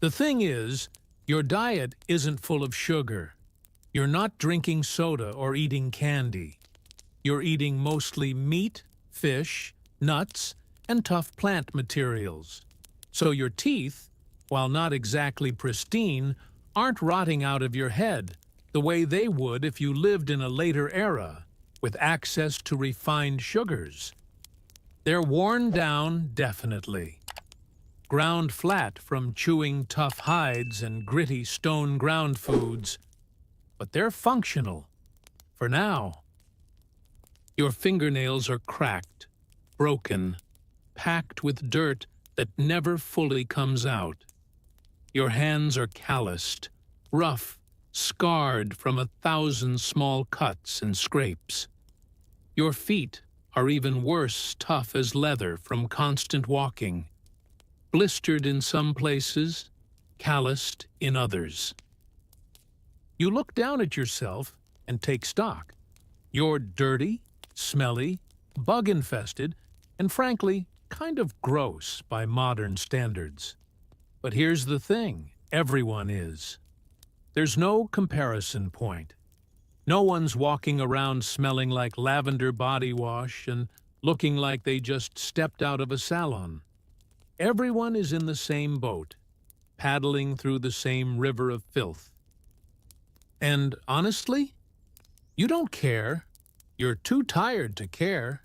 The thing is, your diet isn't full of sugar. You're not drinking soda or eating candy. You're eating mostly meat, fish, nuts, and tough plant materials. So your teeth, while not exactly pristine, aren't rotting out of your head the way they would if you lived in a later era with access to refined sugars. They're worn down, definitely. Ground flat from chewing tough hides and gritty stone ground foods. But they're functional. For now. Your fingernails are cracked, broken, packed with dirt that never fully comes out. Your hands are calloused, rough, scarred from 1,000 small cuts and scrapes. Your feet are even worse, tough as leather from constant walking, blistered in some places, calloused in others. You look down at yourself and take stock. You're dirty, smelly, bug-infested, and frankly, kind of gross by modern standards. But here's the thing, everyone is. There's no comparison point. No one's walking around smelling like lavender body wash and looking like they just stepped out of a salon. Everyone is in the same boat, paddling through the same river of filth. And honestly, you don't care. You're too tired to care.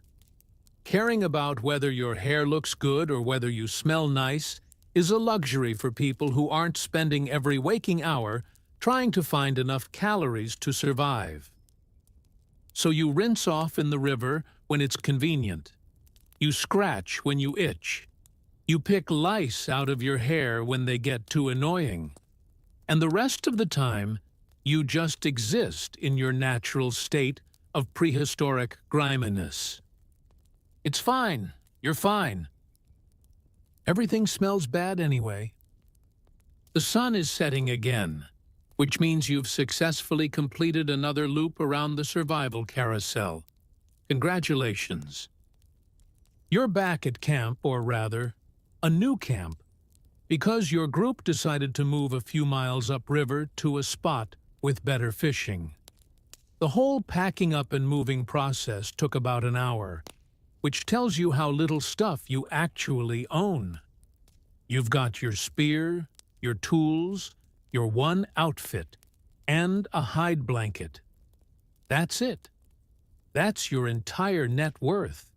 Caring about whether your hair looks good or whether you smell nice is a luxury for people who aren't spending every waking hour trying to find enough calories to survive. So you rinse off in the river when it's convenient. You scratch when you itch. You pick lice out of your hair when they get too annoying. And the rest of the time, you just exist in your natural state of prehistoric griminess. It's fine. You're fine. Everything smells bad anyway. The sun is setting again, which means you've successfully completed another loop around the survival carousel. Congratulations. You're back at camp, or rather, a new camp, because your group decided to move a few miles upriver to a spot with better fishing. The whole packing up and moving process took about an hour, which tells you how little stuff you actually own. You've got your spear, your tools, your one outfit, and a hide blanket. That's it. That's your entire net worth.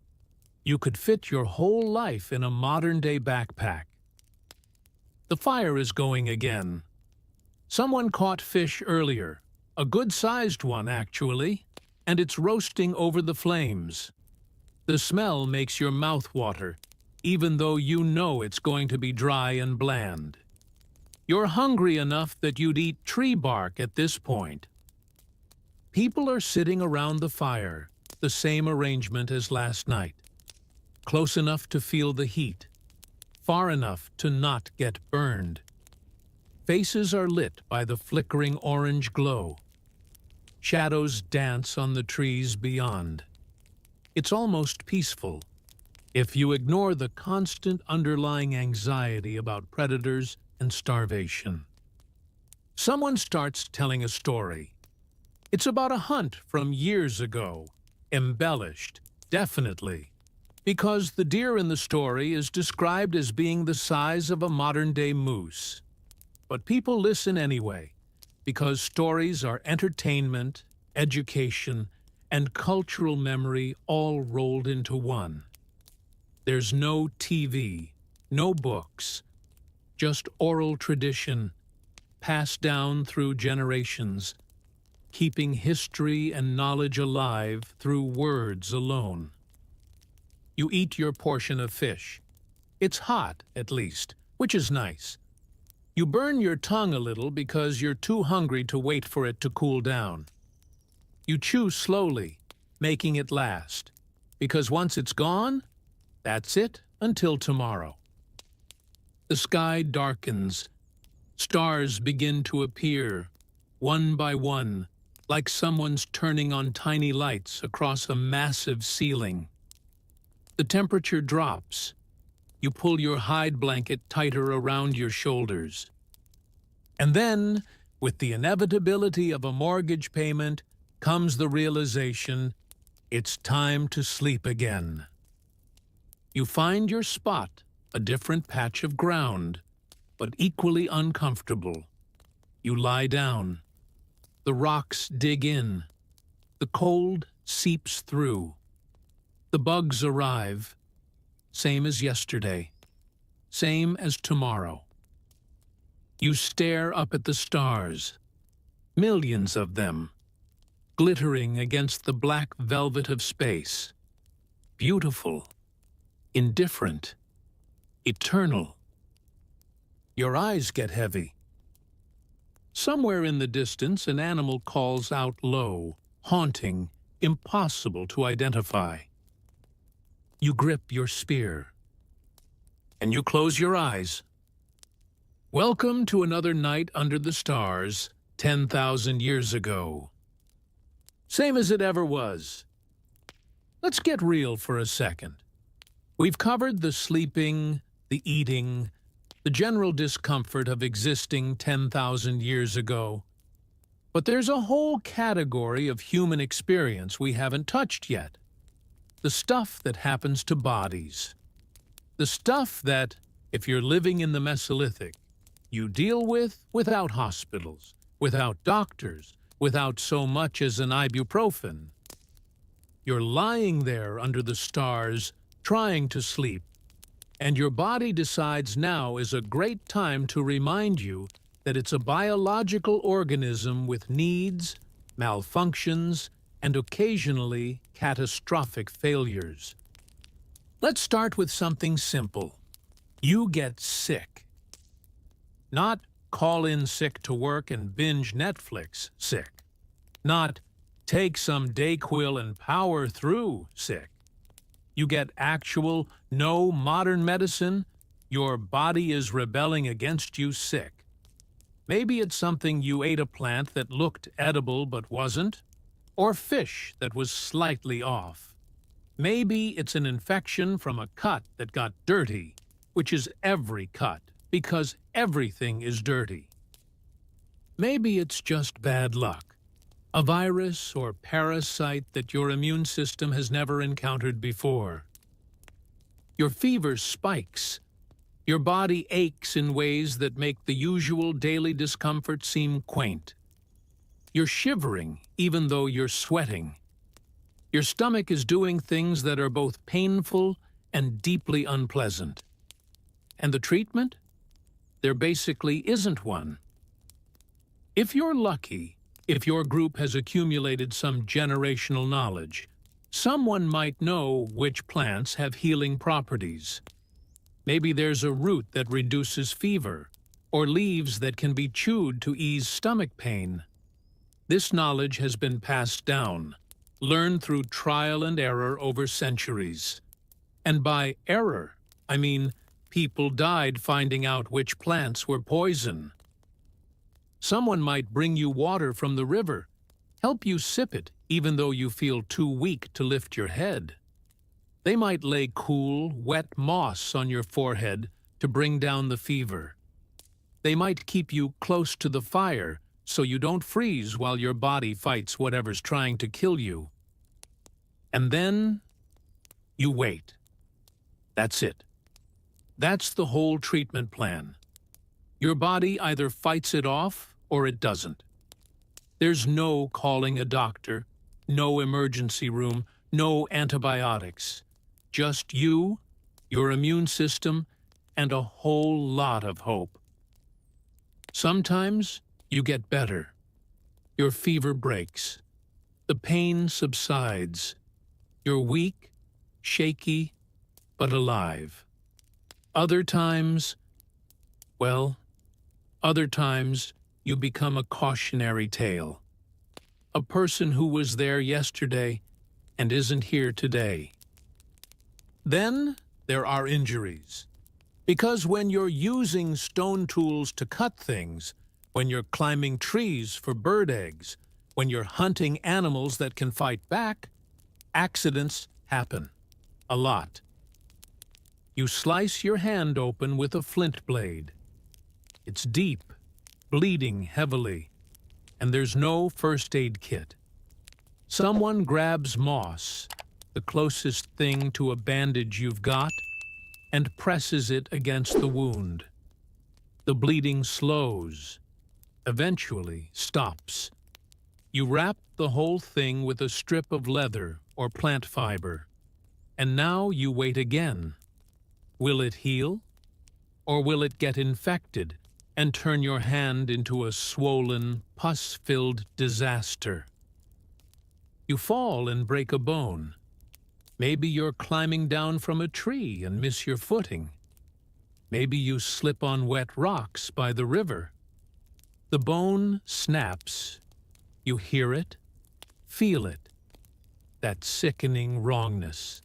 You could fit your whole life in a modern-day backpack. The fire is going again. Someone caught fish earlier, a good-sized one actually, and it's roasting over the flames. The smell makes your mouth water, even though you know it's going to be dry and bland. You're hungry enough that you'd eat tree bark at this point. People are sitting around the fire, the same arrangement as last night. Close enough to feel the heat, far enough to not get burned. Faces are lit by the flickering orange glow. Shadows dance on the trees beyond. It's almost peaceful, if you ignore the constant underlying anxiety about predators and starvation. Someone starts telling a story. It's about a hunt from years ago, embellished, definitely, because the deer in the story is described as being the size of a modern-day moose. But people listen anyway, because stories are entertainment, education, and cultural memory all rolled into one. There's no TV, no books, just oral tradition, passed down through generations, keeping history and knowledge alive through words alone. You eat your portion of fish. It's hot, at least, which is nice. You burn your tongue a little because you're too hungry to wait for it to cool down. You chew slowly, making it last, because once it's gone, that's it until tomorrow. The sky darkens. Stars begin to appear, one by one, like someone's turning on tiny lights across a massive ceiling. The temperature drops. You pull your hide blanket tighter around your shoulders. And then, with the inevitability of a mortgage payment, comes the realization it's time to sleep again. You find your spot, a different patch of ground, but equally uncomfortable. You lie down. The rocks dig in. The cold seeps through. The bugs arrive. Same as yesterday. Same as tomorrow. You stare up at the stars. Millions of them, glittering against the black velvet of space. Beautiful. Indifferent. Eternal. Your eyes get heavy. Somewhere in the distance, an animal calls out low, haunting, impossible to identify. You grip your spear. And you close your eyes. Welcome to another night under the stars, 10,000 years ago. Same as it ever was. Let's get real for a second. We've covered the sleeping, the eating, the general discomfort of existing 10,000 years ago. But there's a whole category of human experience we haven't touched yet. The stuff that happens to bodies. The stuff that, if you're living in the Mesolithic, you deal with without hospitals, without doctors, without so much as an ibuprofen. You're lying there under the stars, trying to sleep, and your body decides now is a great time to remind you that it's a biological organism with needs, malfunctions, and occasionally catastrophic failures. Let's start with something simple. You get sick. Not call in sick to work and binge Netflix sick. Not take some Dayquil and power through sick. You get actual, no modern medicine, your body is rebelling against you sick. Maybe it's something you ate a plant that looked edible but wasn't, or fish that was slightly off. Maybe it's an infection from a cut that got dirty, which is every cut, because everything is dirty. Maybe it's just bad luck, a virus or parasite that your immune system has never encountered before. Your fever spikes. Your body aches in ways that make the usual daily discomfort seem quaint. You're shivering even though you're sweating. Your stomach is doing things that are both painful and deeply unpleasant. And the treatment? There basically isn't one. If you're lucky, if your group has accumulated some generational knowledge, someone might know which plants have healing properties. Maybe there's a root that reduces fever, or leaves that can be chewed to ease stomach pain. This knowledge has been passed down, learned through trial and error over centuries. And by error, I mean people died finding out which plants were poison. Someone might bring you water from the river, help you sip it even though you feel too weak to lift your head. They might lay cool, wet moss on your forehead to bring down the fever. They might keep you close to the fire so you don't freeze while your body fights whatever's trying to kill you. And then you wait. That's it. That's the whole treatment plan. Your body either fights it off or it doesn't. There's no calling a doctor, no emergency room, no antibiotics. Just you, your immune system, and a whole lot of hope. Sometimes you get better. Your fever breaks. The pain subsides. You're weak, shaky, but alive. Other times you become a cautionary tale. A person who was there yesterday and isn't here today. Then there are injuries. Because when you're using stone tools to cut things, when you're climbing trees for bird eggs, when you're hunting animals that can fight back, accidents happen. A lot. You slice your hand open with a flint blade. It's deep, bleeding heavily, and there's no first aid kit. Someone grabs moss, the closest thing to a bandage you've got, and presses it against the wound. The bleeding slows, eventually stops. You wrap the whole thing with a strip of leather or plant fiber, and now you wait again. Will it heal? Or will it get infected and turn your hand into a swollen, pus-filled disaster? You fall and break a bone. Maybe you're climbing down from a tree and miss your footing. Maybe you slip on wet rocks by the river. The bone snaps. You hear it, feel it, that sickening wrongness.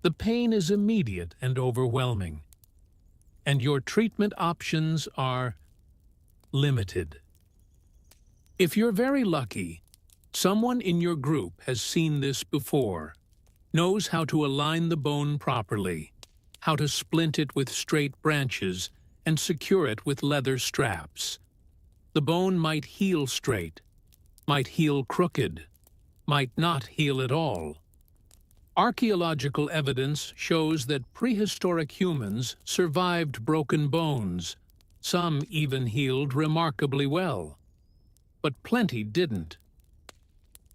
The pain is immediate and overwhelming, and your treatment options are limited. If you're very lucky, someone in your group has seen this before, knows how to align the bone properly, how to splint it with straight branches and secure it with leather straps. The bone might heal straight, might heal crooked, might not heal at all. Archaeological evidence shows that prehistoric humans survived broken bones. Some even healed remarkably well. But plenty didn't.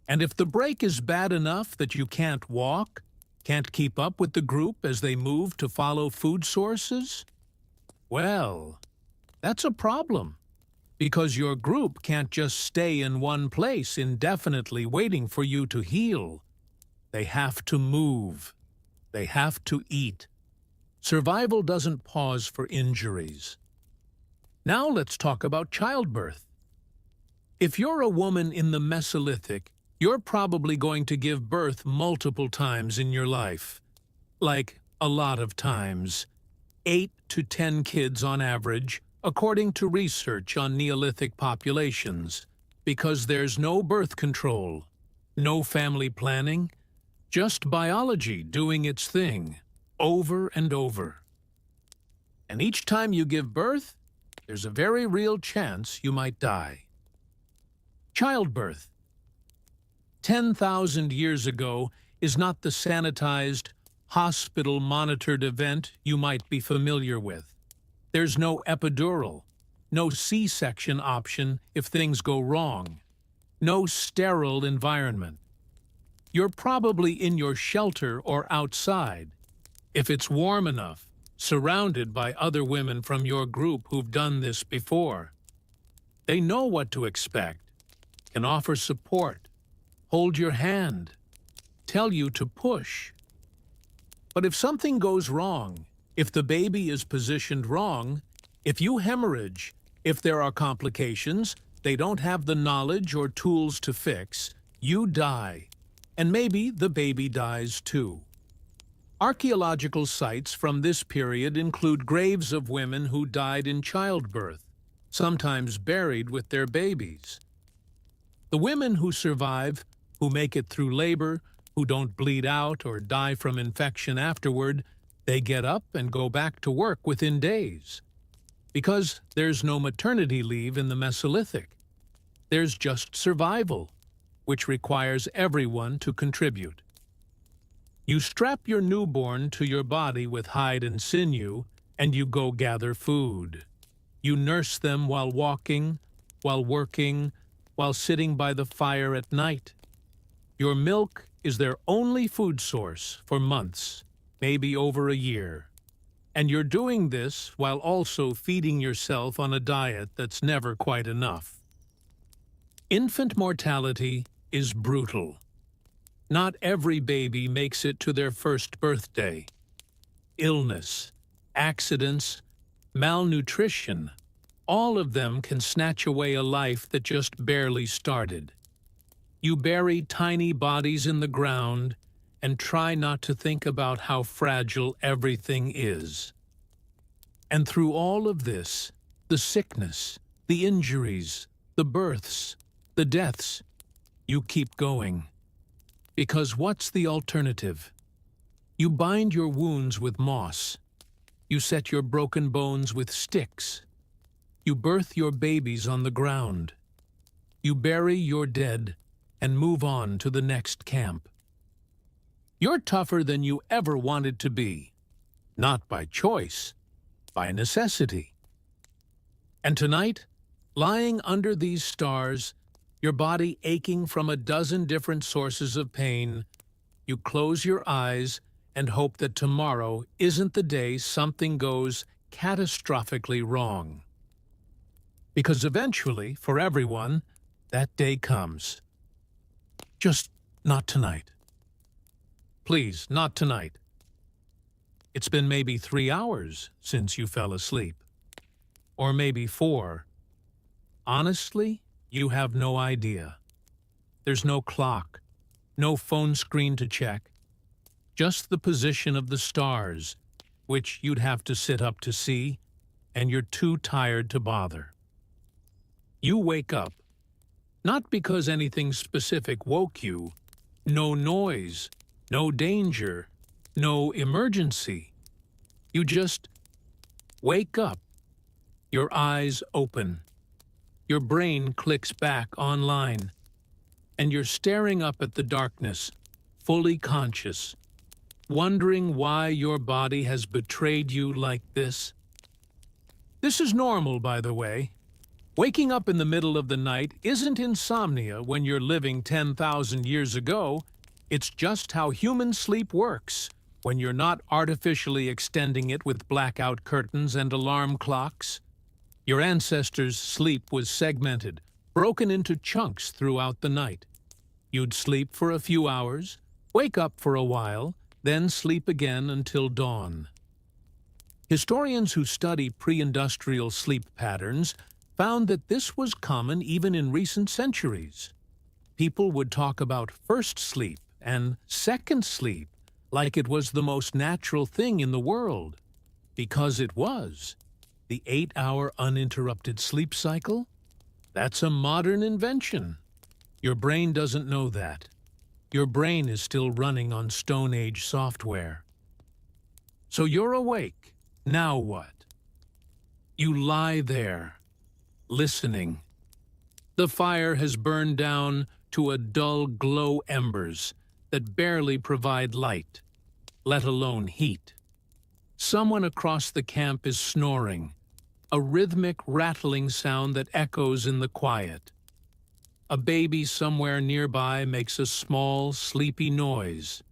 And if the break is bad enough that you can't walk, can't keep up with the group as they move to follow food sources, well, that's a problem. Because your group can't just stay in one place indefinitely waiting for you to heal. They have to move. They have to eat. Survival doesn't pause for injuries. Now let's talk about childbirth. If you're a woman in the Mesolithic, you're probably going to give birth multiple times in your life. Like, a lot of times. 8 to 10 kids on average, according to research on Neolithic populations, because there's no birth control, no family planning, just biology doing its thing, over and over. And each time you give birth, there's a very real chance you might die. Childbirth. 10,000 years ago is not the sanitized, hospital-monitored event you might be familiar with. There's no epidural, no C-section option if things go wrong, no sterile environment. You're probably in your shelter or outside, if it's warm enough, surrounded by other women from your group who've done this before. They know what to expect, can offer support, hold your hand, tell you to push. But if something goes wrong, if the baby is positioned wrong, if you hemorrhage, if there are complications they don't have the knowledge or tools to fix, you die, and maybe the baby dies too. Archaeological sites from this period include graves of women who died in childbirth, sometimes buried with their babies. The women who survive, who make it through labor, who don't bleed out or die from infection afterward, they get up and go back to work within days. Because there's no maternity leave in the Mesolithic. There's just survival, which requires everyone to contribute. You strap your newborn to your body with hide and sinew, and you go gather food. You nurse them while walking, while working, while sitting by the fire at night. Your milk is their only food source for months, maybe over a year. And you're doing this while also feeding yourself on a diet that's never quite enough. Infant mortality is brutal. Not every baby makes it to their first birthday. Illness, accidents, malnutrition, all of them can snatch away a life that just barely started. You bury tiny bodies in the ground and try not to think about how fragile everything is. And through all of this, the sickness, the injuries, the births, the deaths, you keep going. Because what's the alternative? You bind your wounds with moss. You set your broken bones with sticks. You birth your babies on the ground. You bury your dead and move on to the next camp. You're tougher than you ever wanted to be, not by choice, by necessity. And tonight, lying under these stars, your body aching from a dozen different sources of pain, you close your eyes and hope that tomorrow isn't the day something goes catastrophically wrong. Because eventually, for everyone, that day comes. Just not tonight. Please, not tonight. It's been maybe 3 hours since you fell asleep. Or maybe 4. Honestly, you have no idea. There's no clock, no phone screen to check, just the position of the stars, which you'd have to sit up to see, and you're too tired to bother. You wake up, not because anything specific woke you, no noise, no danger, no emergency. You just wake up, your eyes open. Your brain clicks back online, and you're staring up at the darkness, fully conscious, wondering why your body has betrayed you like this. This is normal, by the way. Waking up in the middle of the night isn't insomnia when you're living 10,000 years ago. It's just how human sleep works when you're not artificially extending it with blackout curtains and alarm clocks. Your ancestors' sleep was segmented, broken into chunks throughout the night. You'd sleep for a few hours, wake up for a while, then sleep again until dawn. Historians who study pre-industrial sleep patterns found that this was common even in recent centuries. People would talk about first sleep and second sleep like it was the most natural thing in the world. Because it was. The 8-hour uninterrupted sleep cycle? That's a modern invention. Your brain doesn't know that. Your brain is still running on Stone Age software. So you're awake. Now what? You lie there, listening. The fire has burned down to a dull glow embers that barely provide light, let alone heat. Someone across the camp is snoring, a rhythmic rattling sound that echoes in the quiet. A baby somewhere nearby makes a small, sleepy noise,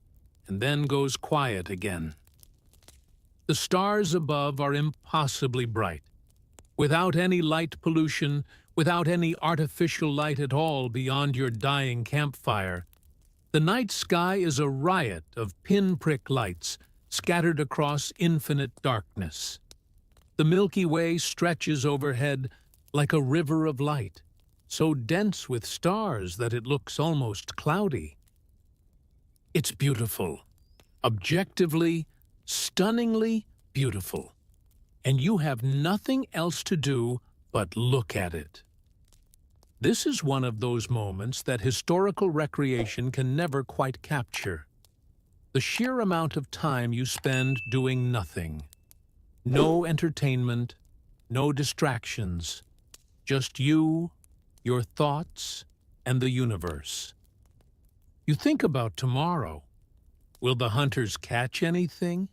and then goes quiet again. The stars above are impossibly bright. Without any light pollution, without any artificial light at all beyond your dying campfire, the night sky is a riot of pinprick lights scattered across infinite darkness. The Milky Way stretches overhead like a river of light, so dense with stars that it looks almost cloudy. It's beautiful, objectively, stunningly beautiful, and you have nothing else to do but look at it. This is one of those moments that historical recreation can never quite capture. The sheer amount of time you spend doing nothing. No entertainment, no distractions, just you, your thoughts, and the universe. You think about tomorrow. Will the hunters catch anything?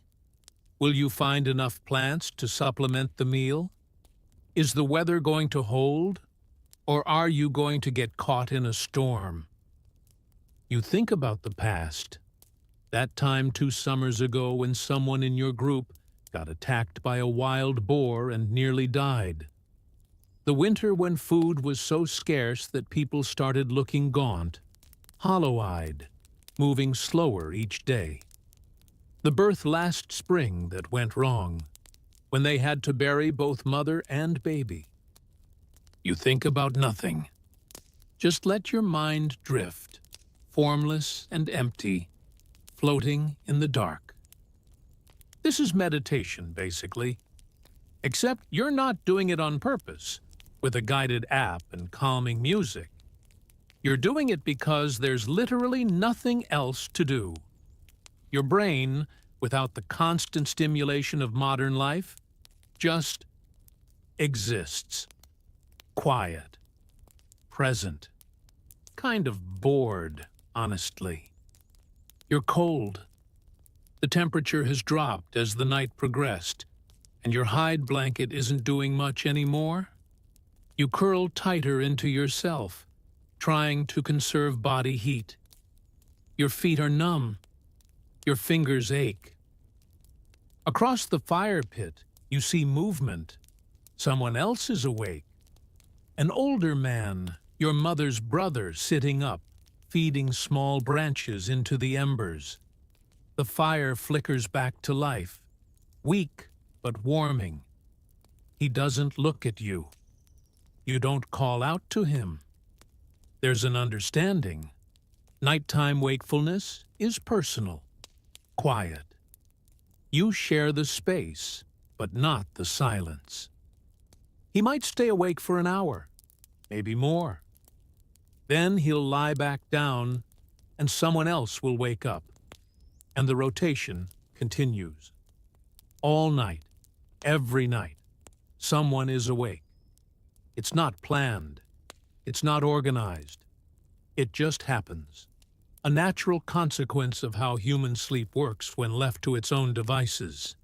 Will you find enough plants to supplement the meal? Is the weather going to hold? Or are you going to get caught in a storm? You think about the past. That time 2 summers ago when someone in your group got attacked by a wild boar and nearly died. The winter when food was so scarce that people started looking gaunt, hollow-eyed, moving slower each day. The birth last spring that went wrong, when they had to bury both mother and baby. You think about nothing. Just let your mind drift, formless and empty, floating in the dark. This is meditation, basically. Except you're not doing it on purpose, with a guided app and calming music. You're doing it because there's literally nothing else to do. Your brain, without the constant stimulation of modern life, just exists. Quiet, present, kind of bored, honestly. You're cold. The temperature has dropped as the night progressed, and your hide blanket isn't doing much anymore. You curl tighter into yourself, trying to conserve body heat. Your feet are numb. Your fingers ache. Across the fire pit, you see movement. Someone else is awake. An older man, your mother's brother, sitting up, feeding small branches into the embers. The fire flickers back to life, weak but warming. He doesn't look at you. You don't call out to him. There's an understanding. Nighttime wakefulness is personal, quiet. You share the space, but not the silence. He might stay awake for an hour, maybe more. Then he'll lie back down, and someone else will wake up. And the rotation continues. All night, every night, someone is awake. It's not planned. It's not organized. It just happens. A natural consequence of how human sleep works when left to its own devices.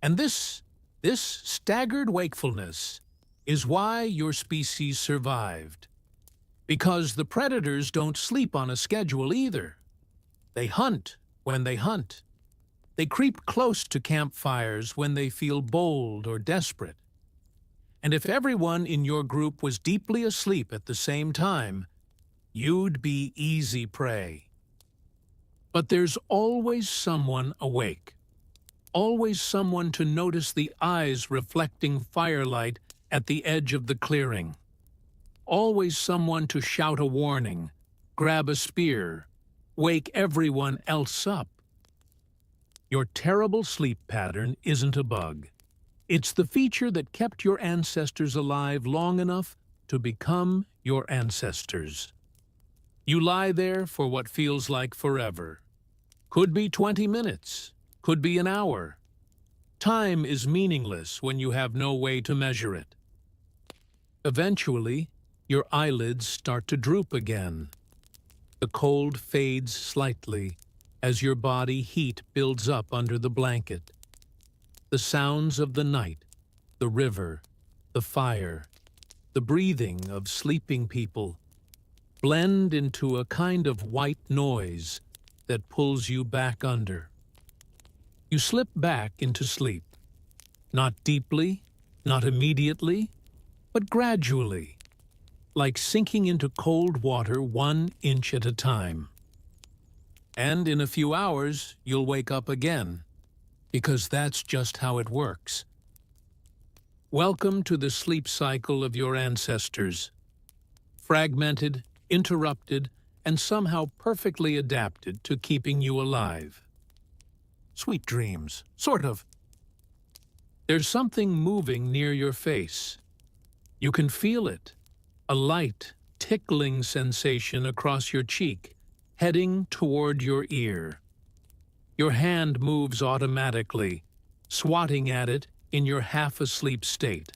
And this staggered wakefulness is why your species survived. Because the predators don't sleep on a schedule either. They hunt when they hunt. They creep close to campfires when they feel bold or desperate. And if everyone in your group was deeply asleep at the same time, you'd be easy prey. But there's always someone awake. Always someone to notice the eyes reflecting firelight at the edge of the clearing. Always someone to shout a warning, grab a spear, wake everyone else up. Your terrible sleep pattern isn't a bug. It's the feature that kept your ancestors alive long enough to become your ancestors. You lie there for what feels like forever. Could be 20 minutes, could be an hour. Time is meaningless when you have no way to measure it. Eventually, your eyelids start to droop again. The cold fades slightly as your body heat builds up under the blanket. The sounds of the night, the river, the fire, the breathing of sleeping people blend into a kind of white noise that pulls you back under. You slip back into sleep. Not deeply, not immediately, but gradually, like sinking into cold water 1 inch at a time. And in a few hours, you'll wake up again, because that's just how it works. Welcome to the sleep cycle of your ancestors. Fragmented, interrupted, and somehow perfectly adapted to keeping you alive. Sweet dreams, sort of. There's something moving near your face. You can feel it, a light, tickling sensation across your cheek, heading toward your ear. Your hand moves automatically, swatting at it in your half-asleep state.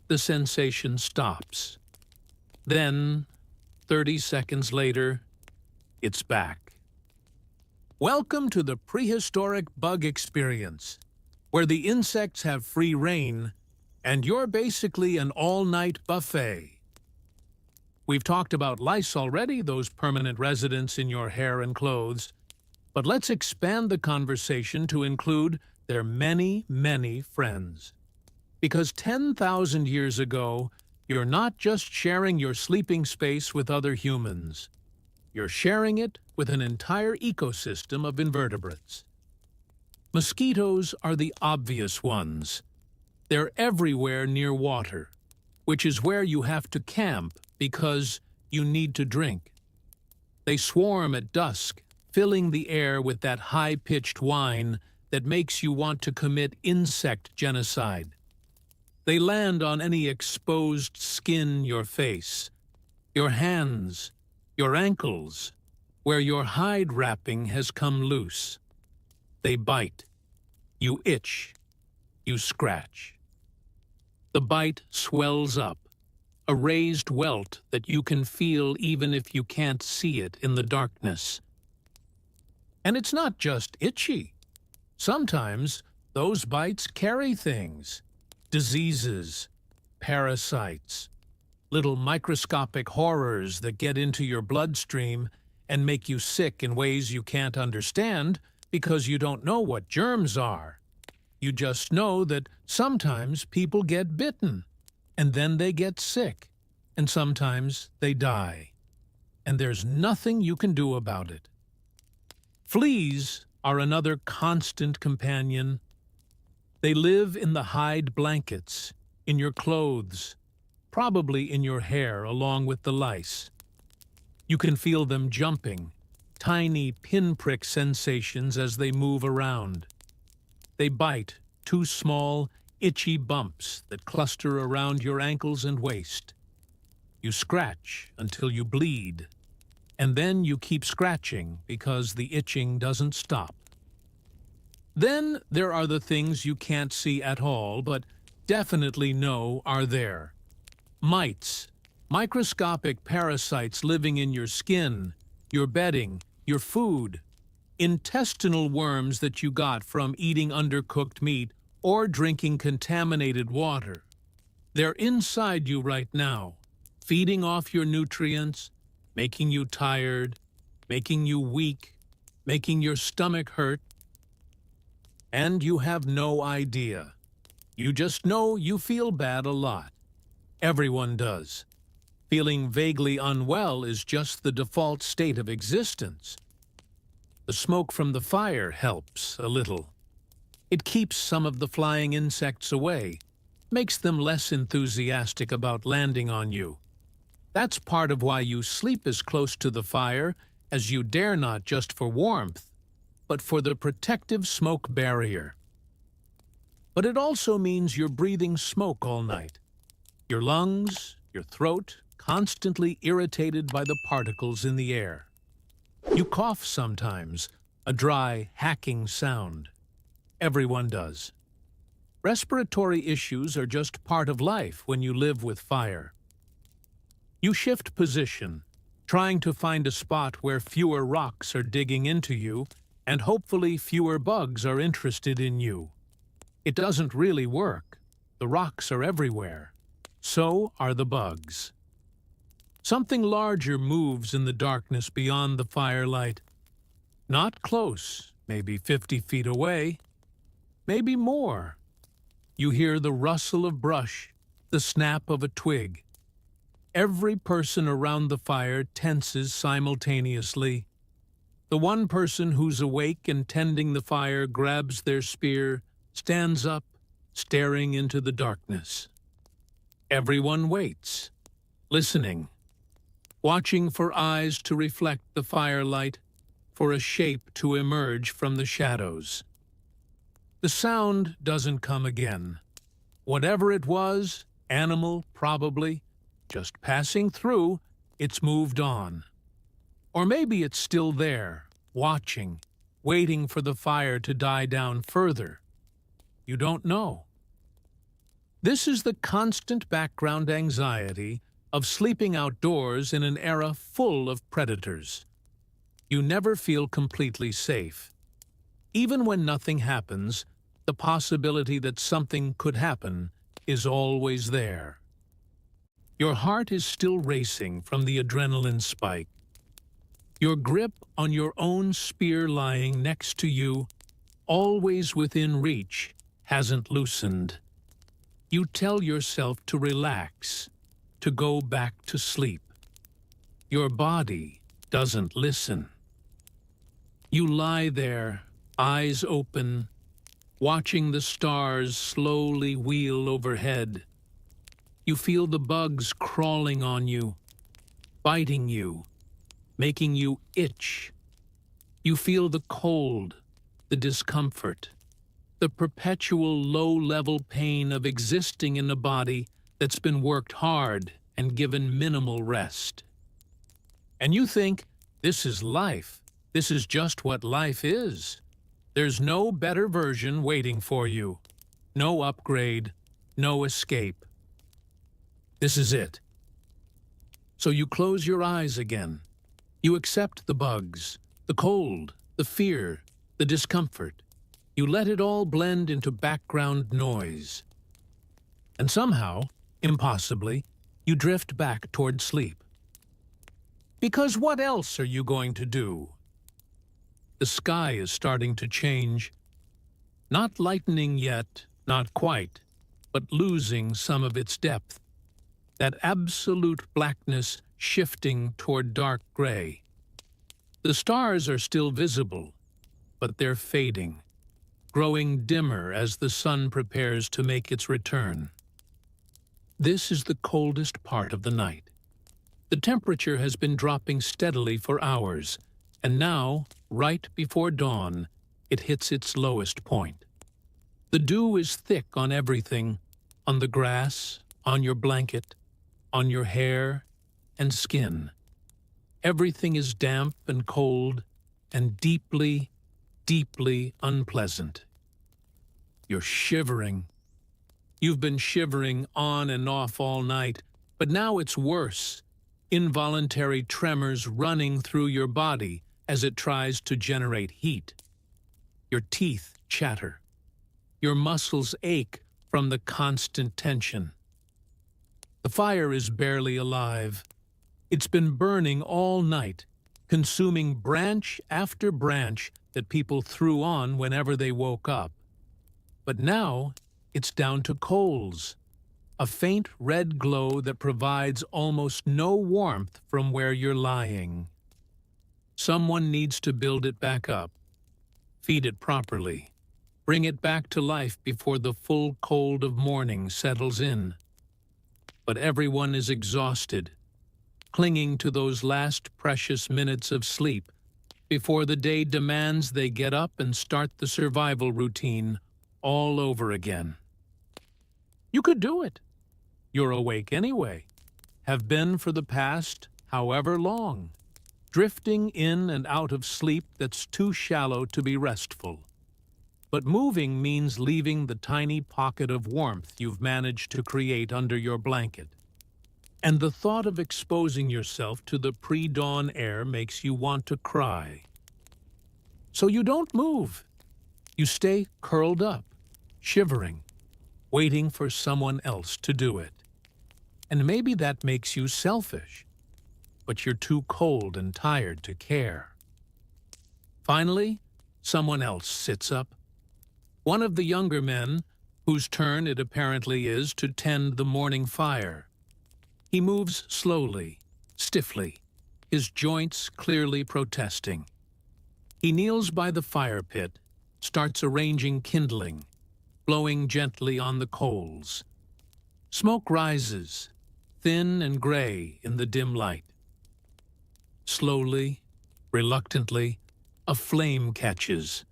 The sensation stops. Then, 30 seconds later, it's back. Welcome to the prehistoric bug experience, where the insects have free reign, and you're basically an all-night buffet. We've talked about lice already, those permanent residents in your hair and clothes, but let's expand the conversation to include their many, many friends. Because 10,000 years ago, you're not just sharing your sleeping space with other humans. You're sharing it with an entire ecosystem of invertebrates. Mosquitoes are the obvious ones. They're everywhere near water, which is where you have to camp because you need to drink. They swarm at dusk, filling the air with that high-pitched whine that makes you want to commit insect genocide. They land on any exposed skin your face, your hands, your ankles, where your hide wrapping has come loose. They bite. You itch. You scratch. The bite swells up, a raised welt that you can feel even if you can't see it in the darkness. And it's not just itchy. Sometimes those bites carry things. Diseases, parasites, little microscopic horrors that get into your bloodstream and make you sick in ways you can't understand because you don't know what germs are. You just know that sometimes people get bitten, and then they get sick, and sometimes they die. And there's nothing you can do about it. Fleas are another constant companion. They live in the hide blankets, in your clothes, probably in your hair along with the lice. You can feel them jumping, tiny pinprick sensations as they move around. They bite, two small, itchy bumps that cluster around your ankles and waist. You scratch until you bleed, and then you keep scratching because the itching doesn't stop. Then there are the things you can't see at all, but definitely know are there. Mites, microscopic parasites living in your skin, your bedding, your food. Intestinal worms that you got from eating undercooked meat or drinking contaminated water. They're inside you right now, feeding off your nutrients, making you tired, making you weak, making your stomach hurt. And you have no idea. You just know you feel bad a lot. Everyone does. Feeling vaguely unwell is just the default state of existence. The smoke from the fire helps a little. It keeps some of the flying insects away, makes them less enthusiastic about landing on you. That's part of why you sleep as close to the fire as you dare, not just for warmth, but for the protective smoke barrier. But it also means you're breathing smoke all night. Your lungs, your throat, constantly irritated by the particles in the air. You cough sometimes, a dry, hacking sound. Everyone does. Respiratory issues are just part of life when you live with fire. You shift position, trying to find a spot where fewer rocks are digging into you, and hopefully fewer bugs are interested in you. It doesn't really work. The rocks are everywhere. So are the bugs. Something larger moves in the darkness beyond the firelight. Not close, maybe 50 feet away. Maybe more. You hear the rustle of brush, the snap of a twig. Every person around the fire tenses simultaneously. The one person who's awake and tending the fire grabs their spear, stands up, staring into the darkness. Everyone waits, listening, watching for eyes to reflect the firelight, for a shape to emerge from the shadows. The sound doesn't come again. Whatever it was, animal probably, just passing through, it's moved on. Or maybe it's still there, watching, waiting for the fire to die down further. You don't know. This is the constant background anxiety of sleeping outdoors in an era full of predators. You never feel completely safe. Even when nothing happens, the possibility that something could happen is always there. Your heart is still racing from the adrenaline spike. Your grip on your own spear lying next to you, always within reach, hasn't loosened. You tell yourself to relax, to go back to sleep. Your body doesn't listen. You lie there, eyes open, watching the stars slowly wheel overhead. You feel the bugs crawling on you, biting you, making you itch. You feel the cold, the discomfort, the perpetual low-level pain of existing in a body that's been worked hard and given minimal rest. And you think, this is life. This is just what life is. There's no better version waiting for you. No upgrade, no escape. This is it. So you close your eyes again. You accept the bugs, the cold, the fear, the discomfort. You let it all blend into background noise. And somehow, impossibly, you drift back toward sleep. Because what else are you going to do? The sky is starting to change. Not lightening yet, not quite, but losing some of its depth. That absolute blackness shifting toward dark gray. The stars are still visible, but they're fading, growing dimmer as the sun prepares to make its return. This is the coldest part of the night. The temperature has been dropping steadily for hours, and now, right before dawn, it hits its lowest point. The dew is thick on everything, on the grass, on your blanket, on your hair and skin. Everything is damp and cold and deeply, deeply unpleasant. You're shivering. You've been shivering on and off all night, But now it's worse. Involuntary tremors running through your body as it tries to generate heat. Your teeth chatter. Your muscles ache from the constant tension. The fire is barely alive. It's been burning all night, consuming branch after branch that people threw on whenever they woke up. But now it's down to coals, a faint red glow that provides almost no warmth from where you're lying. Someone needs to build it back up, feed it properly, bring it back to life before the full cold of morning settles in. But everyone is exhausted, clinging to those last precious minutes of sleep before the day demands they get up and start the survival routine all over again. You could do it. You're awake anyway, have been for the past however long, drifting in and out of sleep that's too shallow to be restful. But moving means leaving the tiny pocket of warmth you've managed to create under your blanket. And the thought of exposing yourself to the pre-dawn air makes you want to cry. So you don't move. You stay curled up, shivering, waiting for someone else to do it. And maybe that makes you selfish, but you're too cold and tired to care. Finally, someone else sits up. One of the younger men, whose turn it apparently is to tend the morning fire. He moves slowly, stiffly, his joints clearly protesting. He kneels by the fire pit, starts arranging kindling, blowing gently on the coals. Smoke rises, thin and gray in the dim light. Slowly, reluctantly, a flame catches.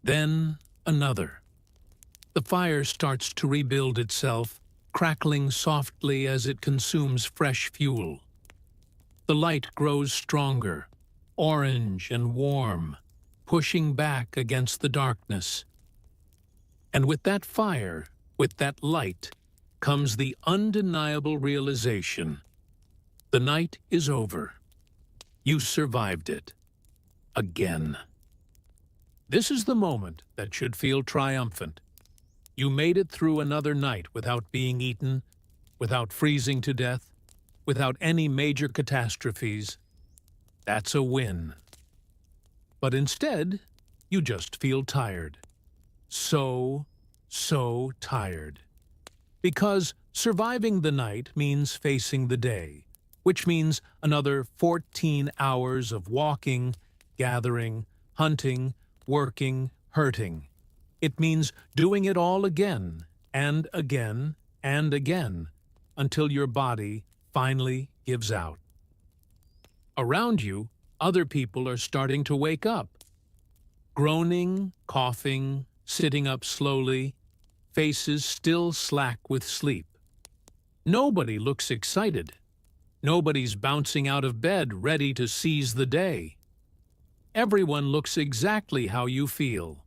Then another. The fire starts to rebuild itself, crackling softly as it consumes fresh fuel. The light grows stronger, orange and warm, pushing back against the darkness. And with that fire, with that light, comes the undeniable realization. The night is over. You survived it. Again. This is the moment that should feel triumphant. You made it through another night without being eaten, without freezing to death, without any major catastrophes. That's a win. But instead, you just feel tired. So tired. Because surviving the night means facing the day, which means another 14 hours of walking, gathering, hunting, working, hurting. It means doing it all again, and again, and again, until your body finally gives out. Around you, other people are starting to wake up. Groaning, coughing, sitting up slowly, faces still slack with sleep. Nobody looks excited. Nobody's bouncing out of bed ready to seize the day. Everyone looks exactly how you feel.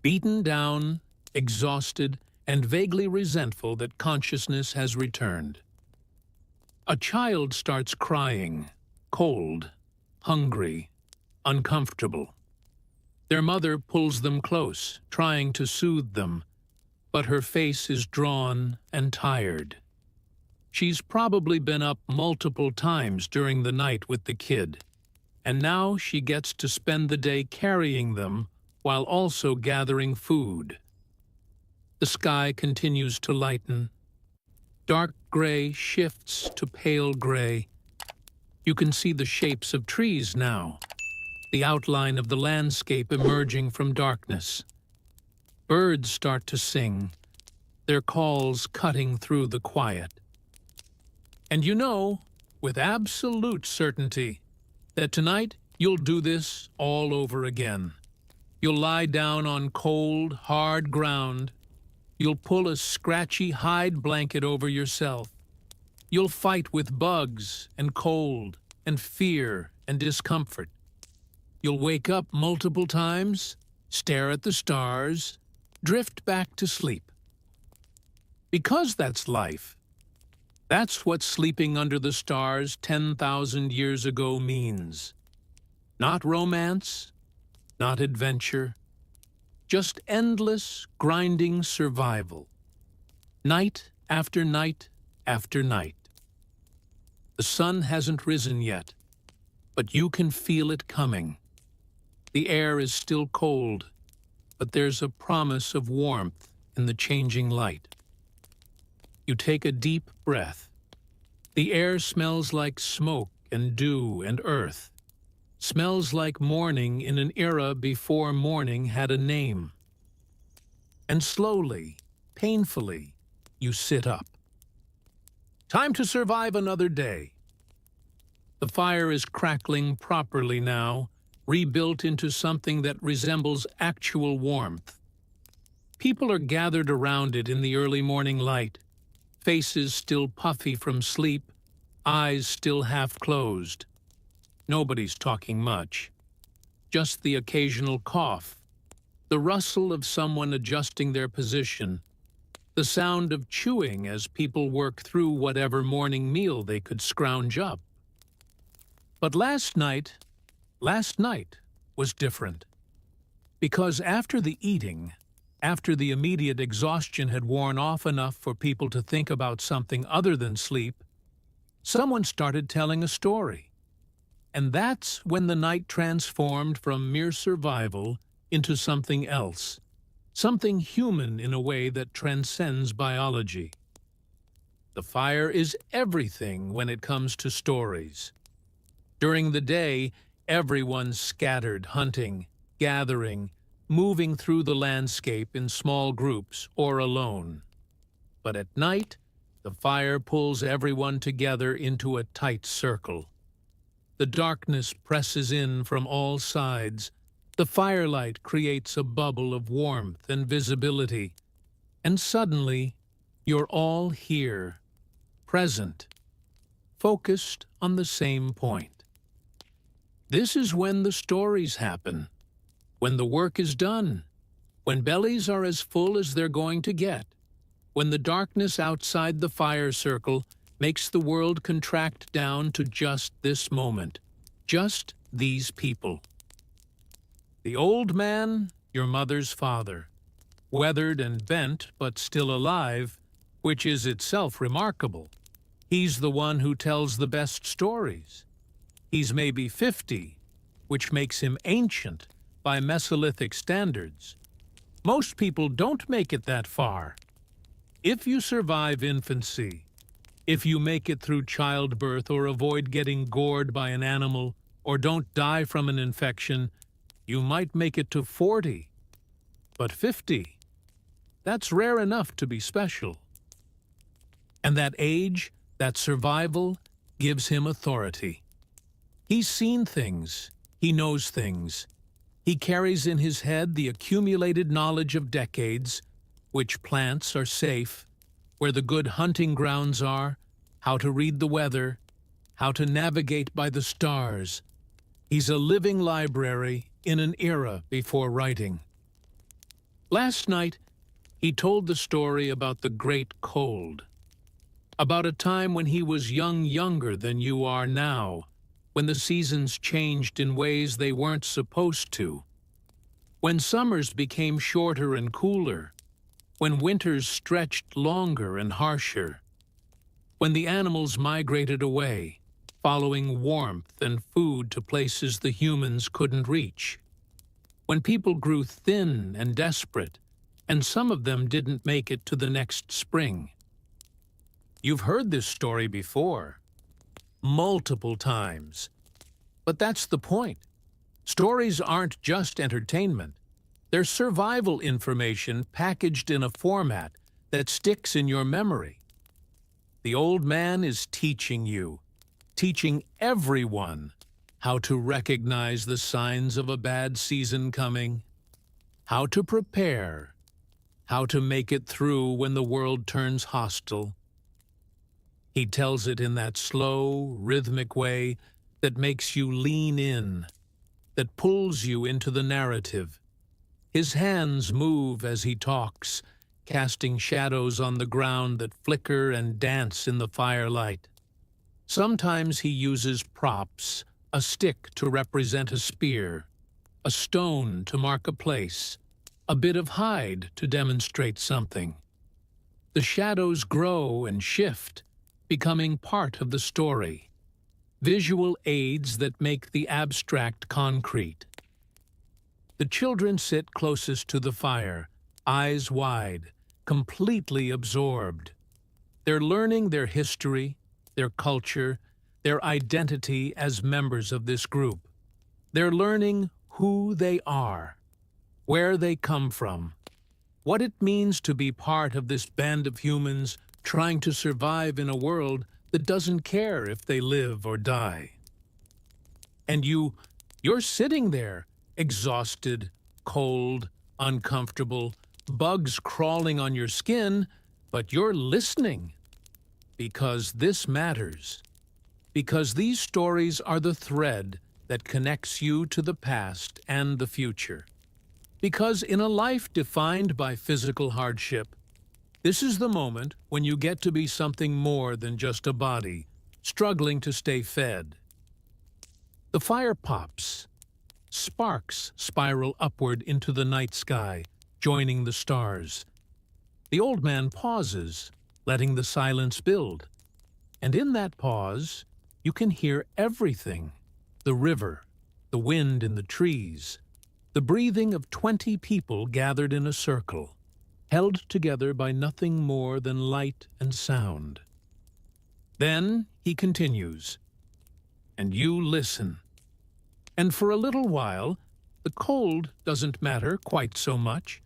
Beaten down, exhausted, and vaguely resentful that consciousness has returned. A child starts crying, cold, hungry, uncomfortable. Their mother pulls them close, trying to soothe them, but her face is drawn and tired. She's probably been up multiple times during the night with the kid, and now she gets to spend the day carrying them while also gathering food. The sky continues to lighten. Dark gray shifts to pale gray. You can see the shapes of trees now, the outline of the landscape emerging from darkness. Birds start to sing, their calls cutting through the quiet. And you know, with absolute certainty, that tonight you'll do this all over again. You'll lie down on cold, hard ground. You'll pull a scratchy hide blanket over yourself. You'll fight with bugs and cold and fear and discomfort. You'll wake up multiple times, stare at the stars, drift back to sleep. Because that's life. That's what sleeping under the stars 10,000 years ago means. Not romance, not adventure, just endless, grinding survival. Night after night after night. The sun hasn't risen yet, but you can feel it coming. The air is still cold, but there's a promise of warmth in the changing light. You take a deep breath. The air smells like smoke and dew and earth. Smells like morning in an era before morning had a name. And slowly, painfully, you sit up. Time to survive another day. The fire is crackling properly now, rebuilt into something that resembles actual warmth. People are gathered around it in the early morning light, faces still puffy from sleep, eyes still half closed. Nobody's talking much. Just the occasional cough, the rustle of someone adjusting their position, the sound of chewing as people work through whatever morning meal they could scrounge up. But last night was different. Because after the eating, after the immediate exhaustion had worn off enough for people to think about something other than sleep, someone started telling a story. And that's when the night transformed from mere survival into something else, something human in a way that transcends biology. The fire is everything when it comes to stories. During the day, everyone's scattered, hunting, gathering, moving through the landscape in small groups or alone. But at night, the fire pulls everyone together into a tight circle. The darkness presses in from all sides. The firelight creates a bubble of warmth and visibility. And suddenly, you're all here, present, focused on the same point. This is when the stories happen, when the work is done, when bellies are as full as they're going to get, when the darkness outside the fire circle makes the world contract down to just this moment, just these people. The old man, your mother's father, weathered and bent but still alive, which is itself remarkable. He's the one who tells the best stories. He's maybe 50, which makes him ancient by Mesolithic standards. Most people don't make it that far. If you survive infancy, if you make it through childbirth or avoid getting gored by an animal or don't die from an infection, you might make it to 40. But 50, that's rare enough to be special. And that age, that survival, gives him authority. He's seen things. He knows things. He carries in his head the accumulated knowledge of decades, which plants are safe, where the good hunting grounds are, how to read the weather, how to navigate by the stars. He's a living library in an era before writing. Last night, he told the story about the Great Cold, about a time when he was younger than you are now, when the seasons changed in ways they weren't supposed to, when summers became shorter and cooler, when winters stretched longer and harsher, when the animals migrated away, following warmth and food to places the humans couldn't reach, when people grew thin and desperate, and some of them didn't make it to the next spring. You've heard this story before, multiple times. But that's the point. Stories aren't just entertainment. They're survival information packaged in a format that sticks in your memory. The old man is teaching you, teaching everyone, how to recognize the signs of a bad season coming, how to prepare, how to make it through when the world turns hostile. He tells it in that slow, rhythmic way that makes you lean in, that pulls you into the narrative. His hands move as he talks, casting shadows on the ground that flicker and dance in the firelight. Sometimes he uses props, a stick to represent a spear, a stone to mark a place, a bit of hide to demonstrate something. The shadows grow and shift, becoming part of the story, visual aids that make the abstract concrete. The children sit closest to the fire, eyes wide, completely absorbed. They're learning their history, their culture, their identity as members of this group. They're learning who they are, where they come from, what it means to be part of this band of humans trying to survive in a world that doesn't care if they live or die. And you're sitting there, exhausted, cold, uncomfortable, bugs crawling on your skin, but you're listening. Because this matters. Because these stories are the thread that connects you to the past and the future. Because in a life defined by physical hardship, this is the moment when you get to be something more than just a body, struggling to stay fed. The fire pops. Sparks spiral upward into the night sky, joining the stars. The old man pauses, letting the silence build. And in that pause, you can hear everything. The river, the wind in the trees, the breathing of 20 people gathered in a circle, held together by nothing more than light and sound. Then he continues, and you listen. And for a little while, the cold doesn't matter quite so much.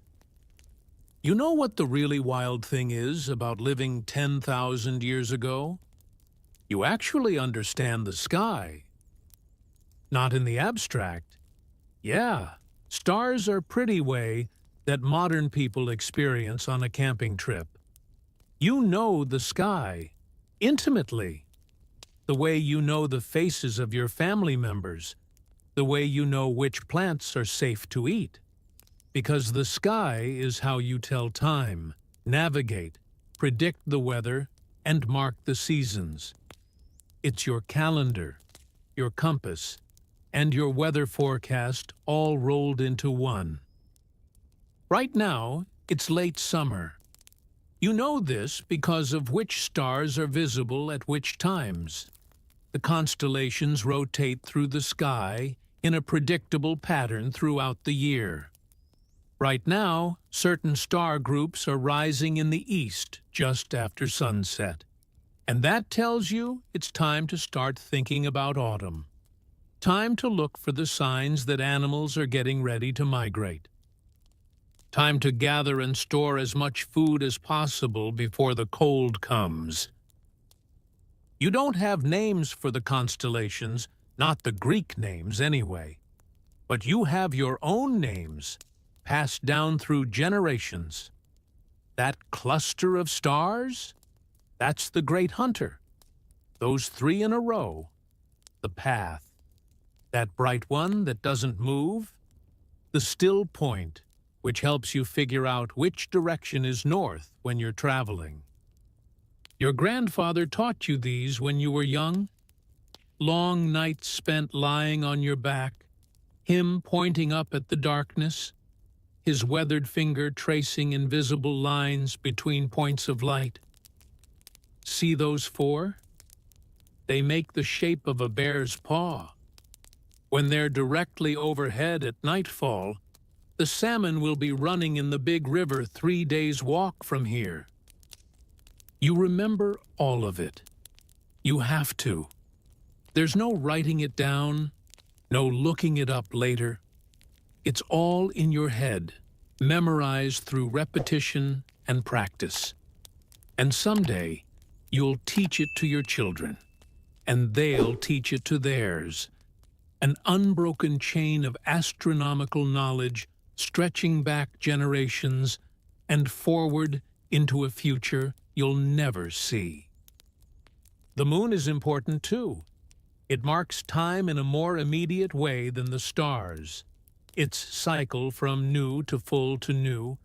You know what the really wild thing is about living 10,000 years ago? You actually understand the sky. Not in the abstract. Yeah, stars are pretty way that modern people experience on a camping trip. You know the sky, intimately. The way you know the faces of your family members, the way you know which plants are safe to eat. Because the sky is how you tell time, navigate, predict the weather, and mark the seasons. It's your calendar, your compass, and your weather forecast all rolled into one. Right now, it's late summer. You know this because of which stars are visible at which times. The constellations rotate through the sky in a predictable pattern throughout the year. Right now, certain star groups are rising in the east just after sunset. And that tells you it's time to start thinking about autumn. Time to look for the signs that animals are getting ready to migrate. Time to gather and store as much food as possible before the cold comes. You don't have names for the constellations, not the Greek names anyway. But you have your own names, passed down through generations. That cluster of stars? That's the Great Hunter. Those 3 in a row. The path. That bright one that doesn't move. The still point, which helps you figure out which direction is north when you're traveling. Your grandfather taught you these when you were young? Long nights spent lying on your back, him pointing up at the darkness, his weathered finger tracing invisible lines between points of light. See those 4? They make the shape of a bear's paw. When they're directly overhead at nightfall, the salmon will be running in the big river 3 days' walk from here. You remember all of it. You have to. There's no writing it down, no looking it up later. It's all in your head, memorized through repetition and practice. And someday, you'll teach it to your children, and they'll teach it to theirs. An unbroken chain of astronomical knowledge stretching back generations and forward into a future you'll never see. The moon is important too. It marks time in a more immediate way than the stars. Its cycle from new to full to new,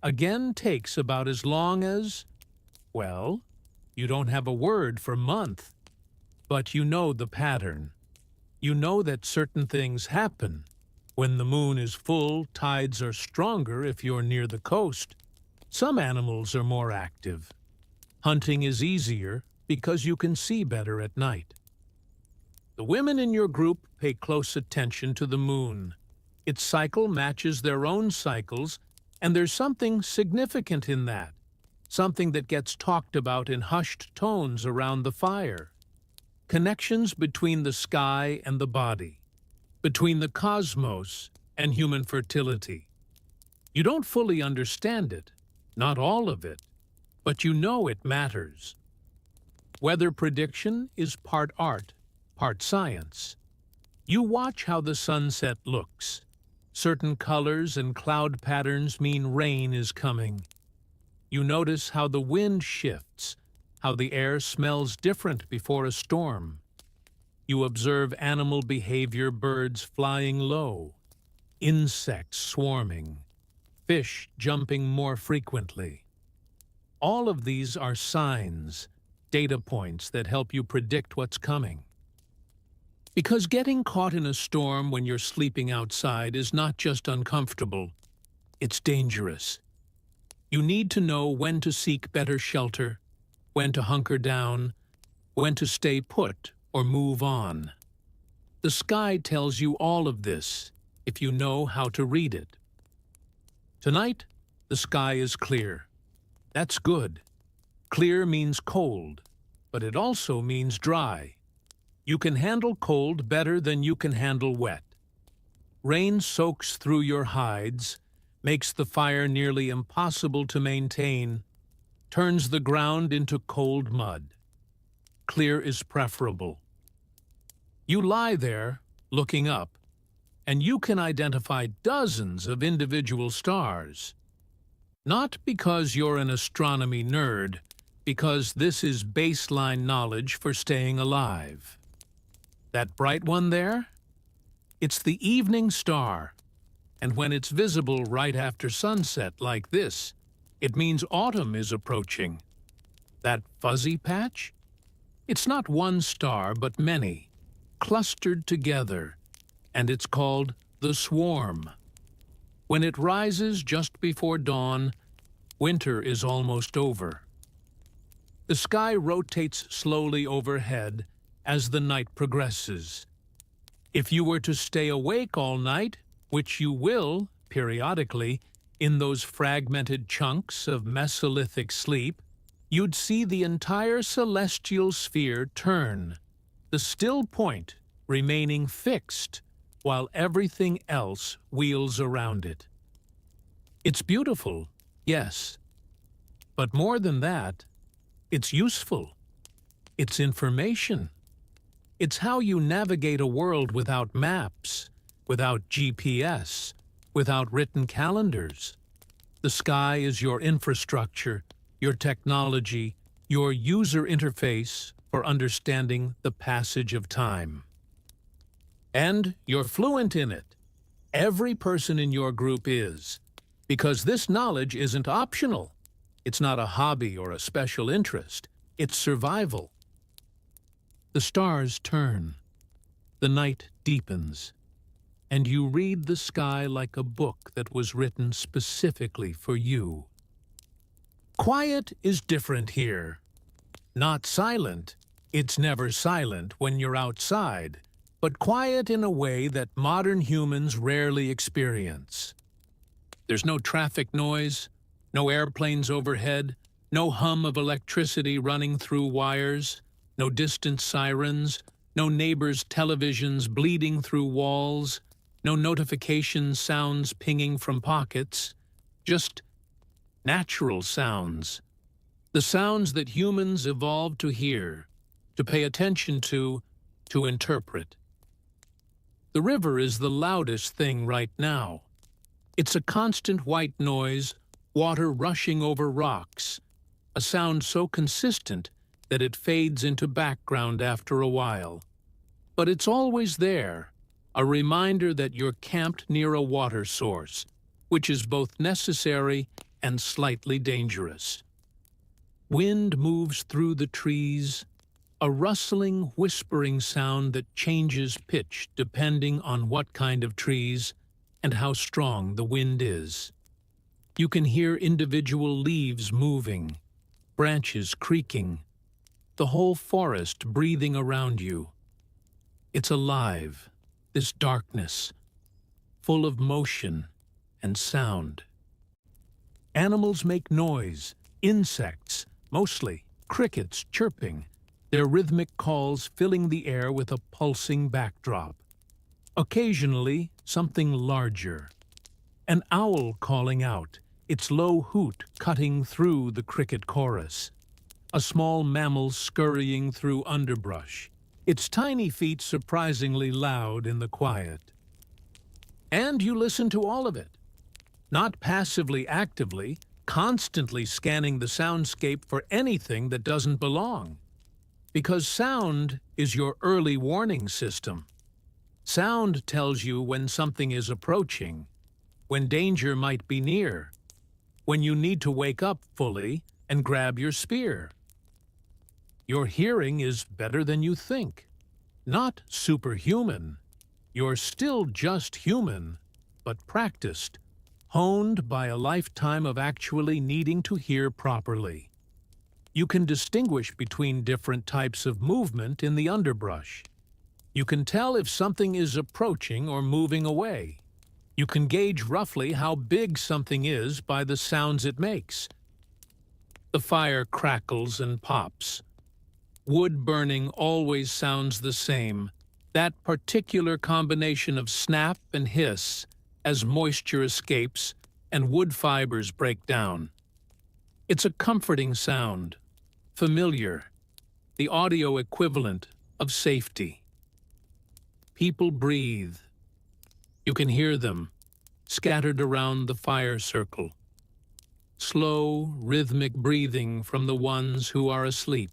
again takes about as long as, well, you don't have a word for month, but you know the pattern. You know that certain things happen. When the moon is full, tides are stronger if you're near the coast. Some animals are more active. Hunting is easier because you can see better at night. The women in your group pay close attention to the moon. Its cycle matches their own cycles, and there's something significant in that, something that gets talked about in hushed tones around the fire. Connections between the sky and the body, between the cosmos and human fertility. You don't fully understand it, not all of it, but you know it matters. Weather prediction is part art, part science. You watch how the sunset looks. Certain colors and cloud patterns mean rain is coming. You notice how the wind shifts, how the air smells different before a storm. You observe animal behavior, birds flying low, insects swarming, fish jumping more frequently. All of these are signs, data points that help you predict what's coming. Because getting caught in a storm when you're sleeping outside is not just uncomfortable, it's dangerous. You need to know when to seek better shelter, when to hunker down, when to stay put or move on. The sky tells you all of this if you know how to read it. Tonight, the sky is clear. That's good. Clear means cold, but it also means dry. You can handle cold better than you can handle wet. Rain soaks through your hides, makes the fire nearly impossible to maintain, turns the ground into cold mud. Clear is preferable. You lie there, looking up, and you can identify dozens of individual stars. Not because you're an astronomy nerd, because this is baseline knowledge for staying alive. That bright one there? It's the evening star, and when it's visible right after sunset like this, it means autumn is approaching. That fuzzy patch? It's not one star, but many, clustered together, and it's called the swarm. When it rises just before dawn, winter is almost over. The sky rotates slowly overhead as the night progresses. If you were to stay awake all night, which you will, periodically, in those fragmented chunks of Mesolithic sleep, you'd see the entire celestial sphere turn, the still point remaining fixed, while everything else wheels around it. It's beautiful, yes, but more than that, it's useful. It's information. It's how you navigate a world without maps, without GPS, without written calendars. The sky is your infrastructure, your technology, your user interface for understanding the passage of time. And you're fluent in it. Every person in your group is, because this knowledge isn't optional. It's not a hobby or a special interest. It's survival. The stars turn, the night deepens, and you read the sky like a book that was written specifically for you. Quiet is different here. Not silent. It's never silent when you're outside, but quiet in a way that modern humans rarely experience. There's no traffic noise, no airplanes overhead, no hum of electricity running through wires, no distant sirens, no neighbors' televisions bleeding through walls, no notification sounds pinging from pockets, just natural sounds. The sounds that humans evolved to hear, to pay attention to interpret. The river is the loudest thing right now. It's a constant white noise, water rushing over rocks, a sound so consistent that it fades into background after a while. But it's always there, a reminder that you're camped near a water source, which is both necessary and slightly dangerous. Wind moves through the trees, a rustling, whispering sound that changes pitch depending on what kind of trees and how strong the wind is. You can hear individual leaves moving, branches creaking, the whole forest breathing around you. It's alive, this darkness, full of motion and sound. Animals make noise, insects, mostly crickets chirping, their rhythmic calls filling the air with a pulsing backdrop. Occasionally, something larger. An owl calling out, its low hoot cutting through the cricket chorus. A small mammal scurrying through underbrush, its tiny feet surprisingly loud in the quiet. And you listen to all of it, not passively actively, constantly scanning the soundscape for anything that doesn't belong. Because sound is your early warning system. Sound tells you when something is approaching, when danger might be near, when you need to wake up fully and grab your spear. Your hearing is better than you think. Not superhuman. You're still just human, but practiced, honed by a lifetime of actually needing to hear properly. You can distinguish between different types of movement in the underbrush. You can tell if something is approaching or moving away. You can gauge roughly how big something is by the sounds it makes. The fire crackles and pops. Wood burning always sounds the same, that particular combination of snap and hiss as moisture escapes and wood fibers break down. It's a comforting sound, familiar, the audio equivalent of safety. People breathe. You can hear them, scattered around the fire circle. Slow, rhythmic breathing from the ones who are asleep.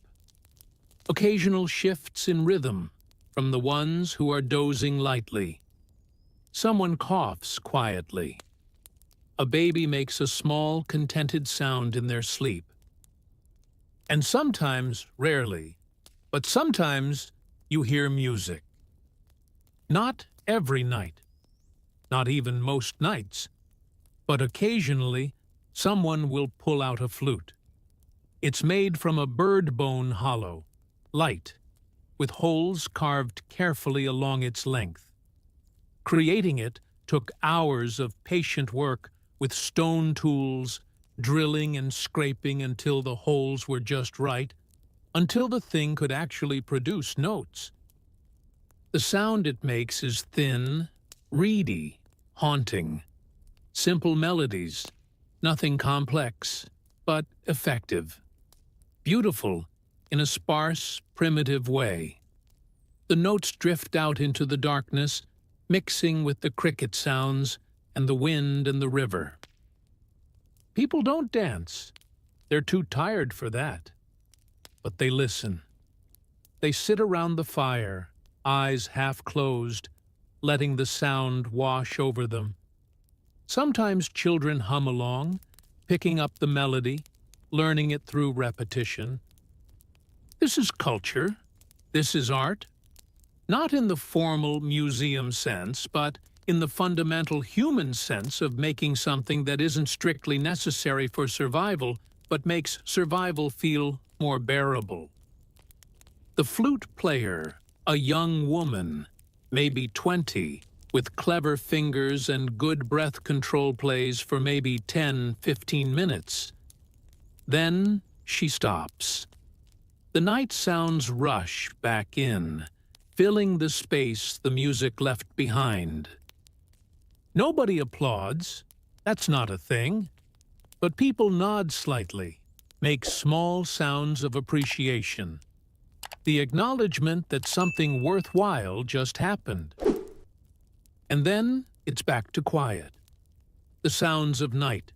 Occasional shifts in rhythm from the ones who are dozing lightly. Someone coughs quietly. A baby makes a small, contented sound in their sleep. And sometimes, rarely, but sometimes you hear music. Not every night, not even most nights, but occasionally someone will pull out a flute. It's made from a bird bone hollow, light, with holes carved carefully along its length. Creating it took hours of patient work with stone tools, drilling and scraping until the holes were just right, until the thing could actually produce notes. The sound it makes is thin, reedy, haunting. Simple melodies, nothing complex, but effective. Beautiful in a sparse, primitive way. The notes drift out into the darkness, mixing with the cricket sounds and the wind and the river. People don't dance. They're too tired for that. But they listen. They sit around the fire, eyes half closed, letting the sound wash over them. Sometimes children hum along, picking up the melody, learning it through repetition. This is culture. This is art. Not in the formal museum sense, but in the fundamental human sense of making something that isn't strictly necessary for survival, but makes survival feel more bearable. The flute player, a young woman, maybe 20, with clever fingers and good breath control plays for maybe 10-15 minutes. Then she stops. The night sounds rush back in, filling the space the music left behind. Nobody applauds. That's not a thing. But people nod slightly, make small sounds of appreciation. The acknowledgement that something worthwhile just happened. And then it's back to quiet. The sounds of night.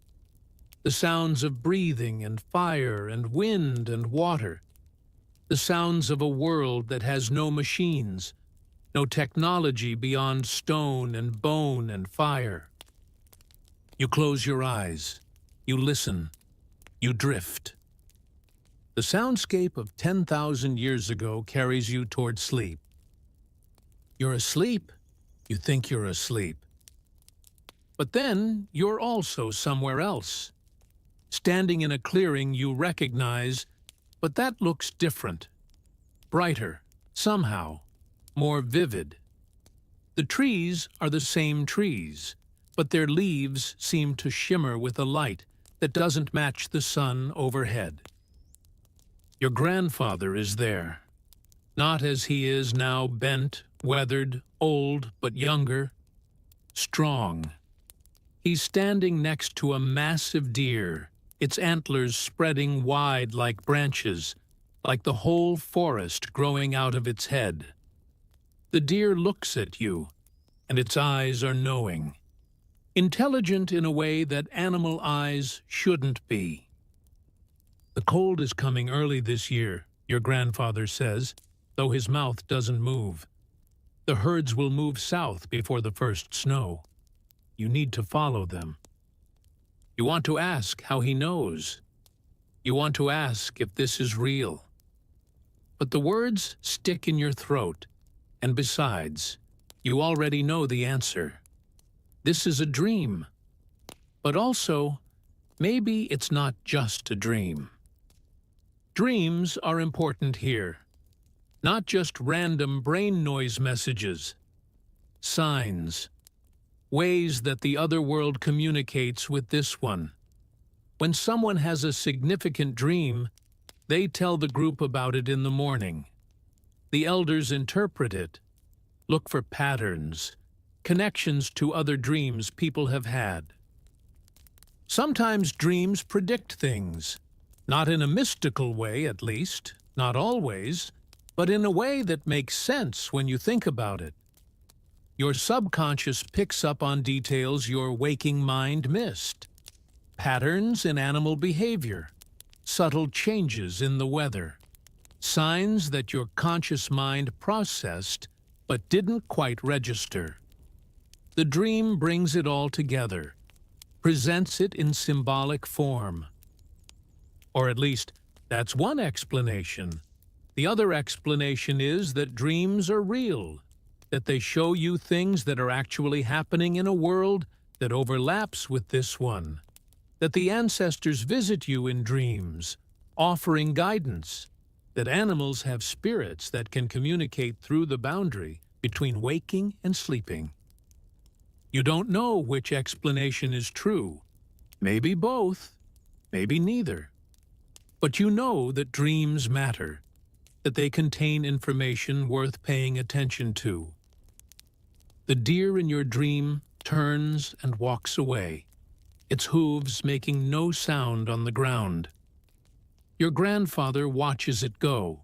The sounds of breathing and fire and wind and water. The sounds of a world that has no machines, no technology beyond stone and bone and fire. You close your eyes. You listen. You drift. The soundscape of 10,000 years ago carries you toward sleep. You're asleep. You think you're asleep. But then you're also somewhere else. Standing in a clearing you recognize, but that looks different. Brighter, somehow, more vivid. The trees are the same trees, but their leaves seem to shimmer with a light that doesn't match the sun overhead. Your grandfather is there, not as he is now, bent, weathered, old, but younger, strong. He's standing next to a massive deer, its antlers spreading wide like branches, like the whole forest growing out of its head. The deer looks at you, and its eyes are knowing, intelligent in a way that animal eyes shouldn't be. The cold is coming early this year, your grandfather says, though his mouth doesn't move. The herds will move south before the first snow. You need to follow them. You want to ask how he knows. You want to ask if this is real. But the words stick in your throat, and besides, you already know the answer. This is a dream. But also, maybe it's not just a dream. Dreams are important here. Not just random brain noise messages. Signs. Ways that the other world communicates with this one. When someone has a significant dream, they tell the group about it in the morning. The elders interpret it, look for patterns, connections to other dreams people have had. Sometimes dreams predict things, not in a mystical way at least, not always, but in a way that makes sense when you think about it. Your subconscious picks up on details your waking mind missed. Patterns in animal behavior, subtle changes in the weather, signs that your conscious mind processed but didn't quite register. The dream brings it all together, presents it in symbolic form. Or at least, that's one explanation. The other explanation is that dreams are real, that they show you things that are actually happening in a world that overlaps with this one, that the ancestors visit you in dreams, offering guidance, that animals have spirits that can communicate through the boundary between waking and sleeping. You don't know which explanation is true. Maybe both, maybe neither. But you know that dreams matter, that they contain information worth paying attention to. The deer in your dream turns and walks away, its hooves making no sound on the ground. Your grandfather watches it go,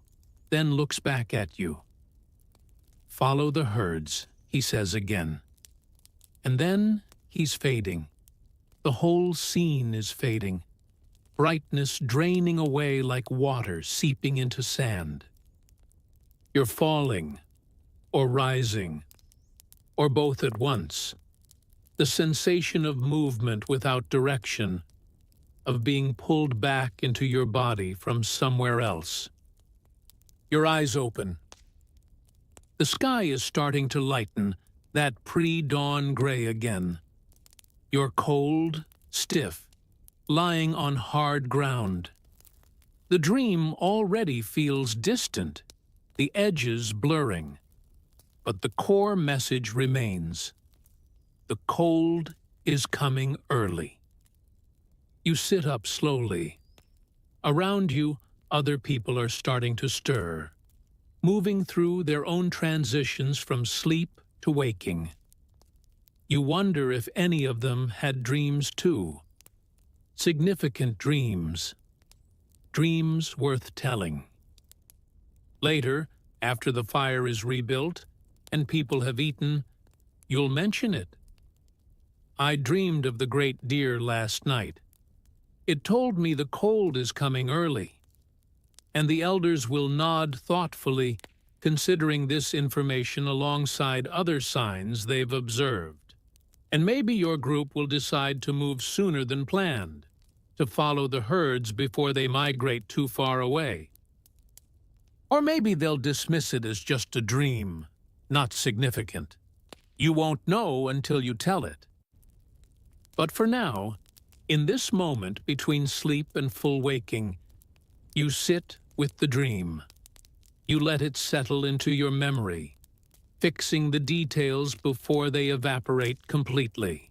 then looks back at you. "Follow the herds," he says again. And then he's fading. The whole scene is fading, brightness draining away like water seeping into sand. You're falling, or rising, or both at once. The sensation of movement without direction, of being pulled back into your body from somewhere else. Your eyes open. The sky is starting to lighten, that pre-dawn gray again. You're cold, stiff, lying on hard ground. The dream already feels distant, the edges blurring. But the core message remains. The cold is coming early. You sit up slowly. Around you, other people are starting to stir, moving through their own transitions from sleep to waking. You wonder if any of them had dreams too. Significant dreams. Dreams worth telling. Later, after the fire is rebuilt and people have eaten, you'll mention it. "I dreamed of the great deer last night. It told me the cold is coming early." And the elders will nod thoughtfully, considering this information alongside other signs they've observed. And maybe your group will decide to move sooner than planned. to follow the herds before they migrate too far away. Or maybe they'll dismiss it as just a dream, not significant. You won't know until you tell it. But for now, in this moment between sleep and full waking, you sit with the dream. You let it settle into your memory, fixing the details before they evaporate completely.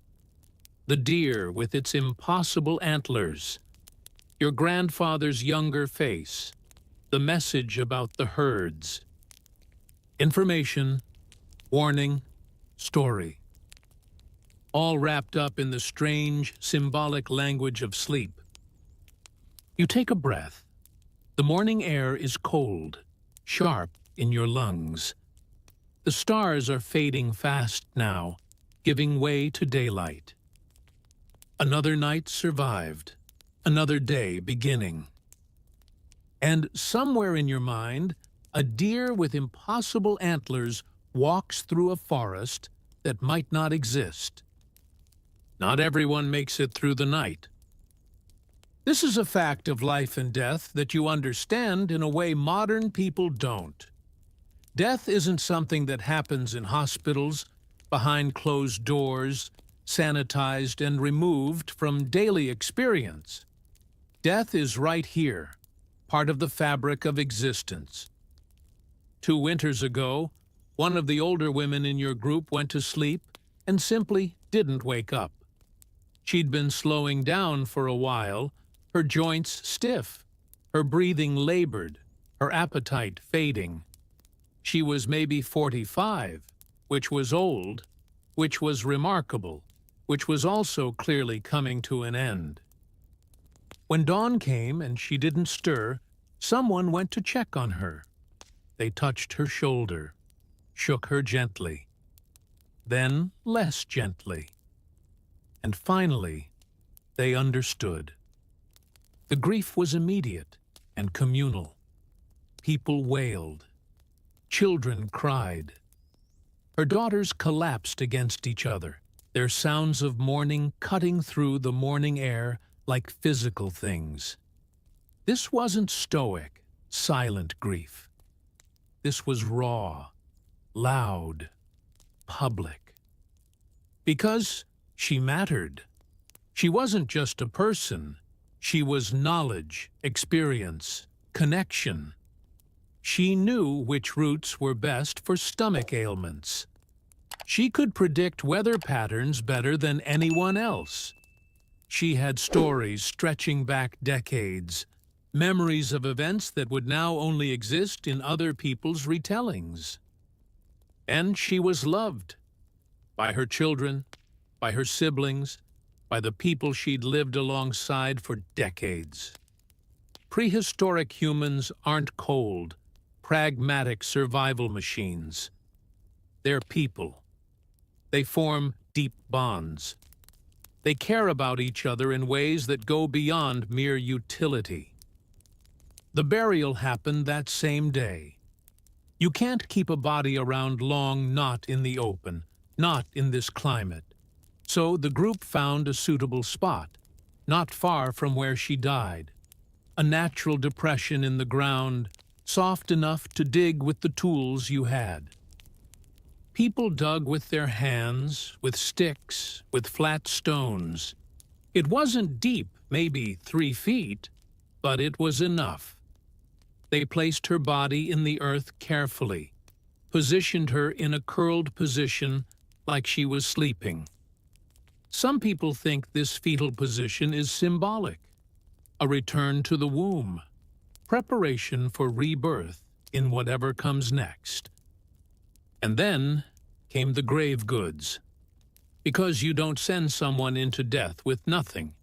The deer with its impossible antlers, your grandfather's younger face, the message about the herds. Information, warning, story. All wrapped up in the strange, symbolic language of sleep. You take a breath. The morning air is cold, sharp in your lungs. The stars are fading fast now, giving way to daylight. Another night survived, another day beginning. And somewhere in your mind, a deer with impossible antlers walks through a forest that might not exist. Not everyone makes it through the night. This is a fact of life and death that you understand in a way modern people don't. Death isn't something that happens in hospitals, behind closed doors, sanitized and removed from daily experience. Death is right here, part of the fabric of existence. 2 winters ago, one of the older women in your group went to sleep and simply didn't wake up. She'd been slowing down for a while, her joints stiff, her breathing labored, her appetite fading. She was maybe 45, which was old, which was remarkable, which was also clearly coming to an end. When dawn came and she didn't stir, someone went to check on her. They touched her shoulder, shook her gently, then less gently. And finally, they understood. The grief was immediate and communal. People wailed. Children cried. Her daughters collapsed against each other, their sounds of mourning cutting through the morning air like physical things. This wasn't stoic, silent grief. This was raw, loud, public. Because she mattered. She wasn't just a person. She was knowledge, experience, connection. She knew which routes were best for stomach ailments. She could predict weather patterns better than anyone else. She had stories stretching back decades, memories of events that would now only exist in other people's retellings. And she was loved by her children, by her siblings, by the people she'd lived alongside for decades. Prehistoric humans aren't cold, pragmatic survival machines. They're people. They form deep bonds. They care about each other in ways that go beyond mere utility. The burial happened that same day. You can't keep a body around long not in the open, not in this climate. So the group found a suitable spot, not far from where she died. A natural depression in the ground, soft enough to dig with the tools you had. People dug with their hands, with sticks, with flat stones. It wasn't deep, maybe 3 feet, but it was enough. They placed her body in the earth carefully, positioned her in a curled position like she was sleeping. Some people think this fetal position is symbolic, a return to the womb, preparation for rebirth in whatever comes next. And then came the grave goods. Because you don't send someone into death with nothing.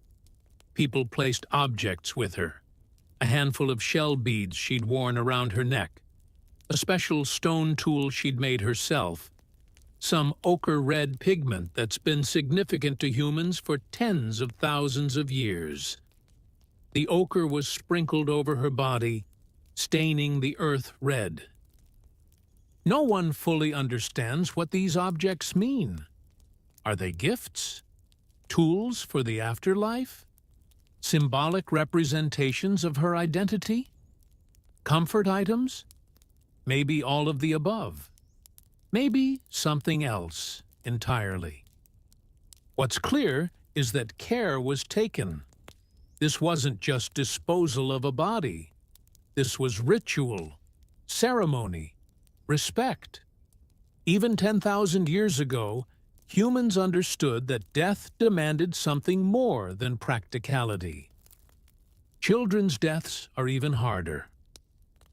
People placed objects with her. A handful of shell beads she'd worn around her neck, a special stone tool she'd made herself, some ochre-red pigment that's been significant to humans for tens of thousands of years. The ochre was sprinkled over her body, staining the earth red. No one fully understands what these objects mean. Are they gifts? Tools for the afterlife? Symbolic representations of her identity? Comfort items? Maybe all of the above. Maybe something else entirely. What's clear is that care was taken. This wasn't just disposal of a body. This was ritual, ceremony, respect. Even 10,000 years ago, humans understood that death demanded something more than practicality. Children's deaths are even harder.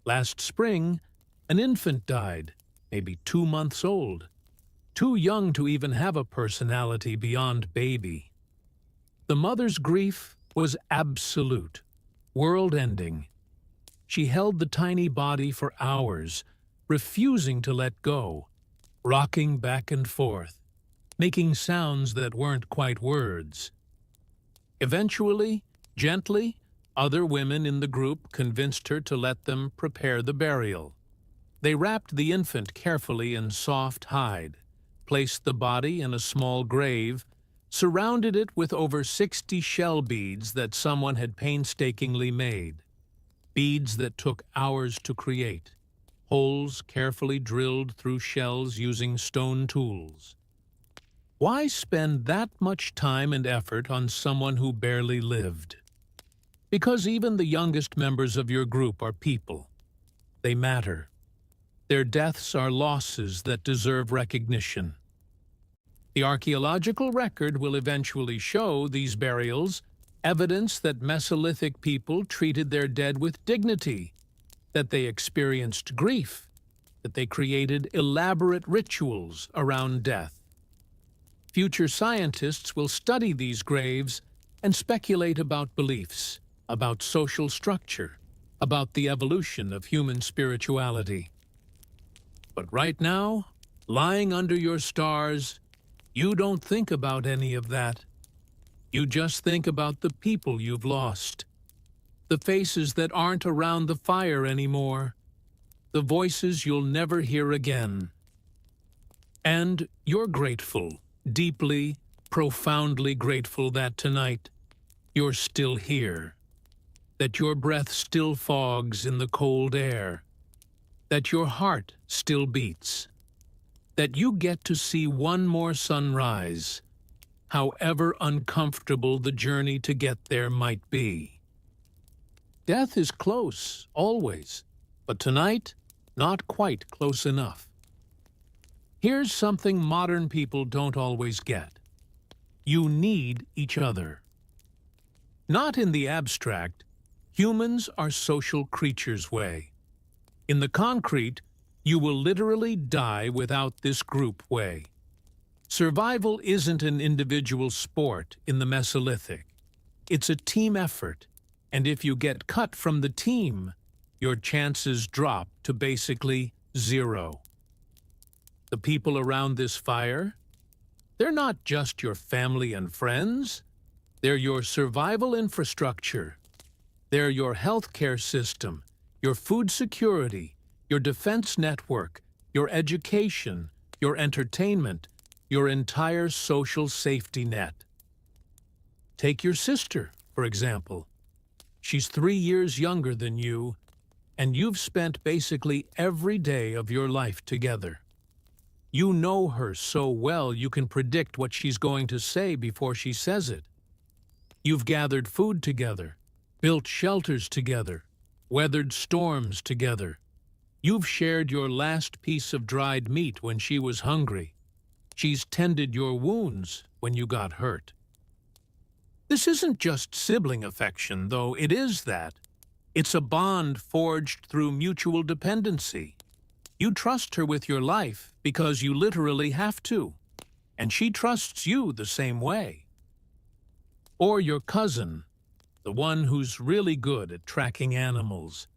Last spring, an infant died, maybe 2 months old, too young to even have a personality beyond baby. The mother's grief was absolute, world-ending. She held the tiny body for hours, refusing to let go, rocking back and forth, making sounds that weren't quite words. Eventually, gently, other women in the group convinced her to let them prepare the burial. They wrapped the infant carefully in soft hide, placed the body in a small grave, surrounded it with over 60 shell beads that someone had painstakingly made. Beads that took hours to create, holes carefully drilled through shells using stone tools. Why spend that much time and effort on someone who barely lived? Because even the youngest members of your group are people. They matter. Their deaths are losses that deserve recognition. The archaeological record will eventually show these burials evidence that Mesolithic people treated their dead with dignity, that they experienced grief, that they created elaborate rituals around death. Future scientists will study these graves and speculate about beliefs, about social structure, about the evolution of human spirituality. But right now, lying under your stars, you don't think about any of that. You just think about the people you've lost, the faces that aren't around the fire anymore, the voices you'll never hear again. And you're grateful, deeply, profoundly grateful that tonight you're still here, that your breath still fogs in the cold air, that your heart still beats, that you get to see one more sunrise, however uncomfortable the journey to get there might be. Death is close, always, but tonight, not quite close enough. Here's something modern people don't always get. You need each other. Not in the abstract, humans are social creatures way. In the concrete, you will literally die without this group way. Survival isn't an individual sport in the Mesolithic. It's a team effort, and if you get cut from the team, your chances drop to basically zero. The people around this fire, they're not just your family and friends. They're your survival infrastructure. They're your healthcare system, your food security, your defense network, your education, your entertainment, your entire social safety net. Take your sister, for example. She's 3 years younger than you, and you've spent basically every day of your life together. You know her so well you can predict what she's going to say before she says it. You've gathered food together, built shelters together, weathered storms together. You've shared your last piece of dried meat when she was hungry. She's tended your wounds when you got hurt. This isn't just sibling affection, though it is that. It's a bond forged through mutual dependency. You trust her with your life because you literally have to, and she trusts you the same way. Or your cousin, the one who's really good at tracking animals.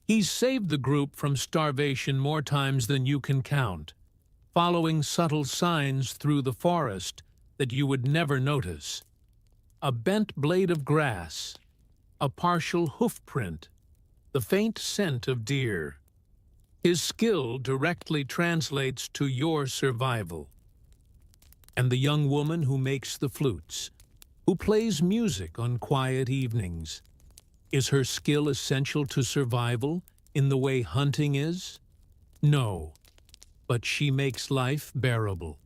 He's saved the group from starvation more times than you can count, following subtle signs through the forest that you would never notice. A bent blade of grass, a partial hoof print, the faint scent of deer. His skill directly translates to your survival. And the young woman who makes the flutes, Who plays music on quiet evenings? Is her skill essential to survival in the way hunting is? No, but she makes life bearable.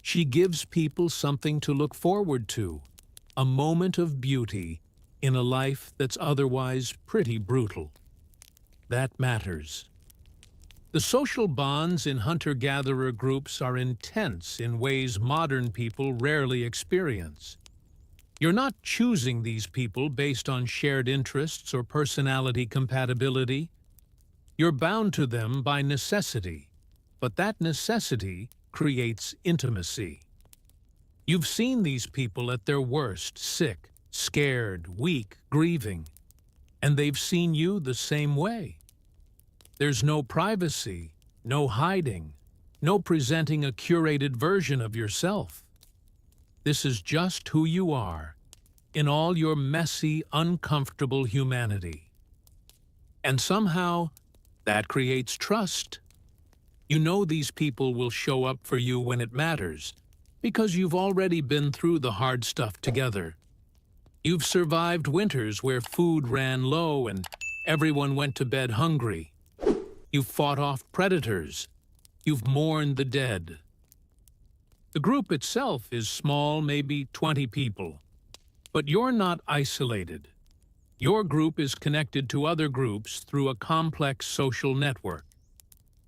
She gives people something to look forward to, a moment of beauty in a life that's otherwise pretty brutal. That matters. The social bonds in hunter-gatherer groups are intense in ways modern people rarely experience. You're not choosing these people based on shared interests or personality compatibility. You're bound to them by necessity, but that necessity creates intimacy. You've seen these people at their worst, sick, scared, weak, grieving, and they've seen you the same way. There's no privacy, no hiding, no presenting a curated version of yourself. This is just who you are, in all your messy, uncomfortable humanity. And somehow, that creates trust. You know these people will show up for you when it matters, because you've already been through the hard stuff together. You've survived winters where food ran low and everyone went to bed hungry. You've fought off predators. You've mourned the dead. The group itself is small, maybe 20 people. But you're not isolated. Your group is connected to other groups through a complex social network.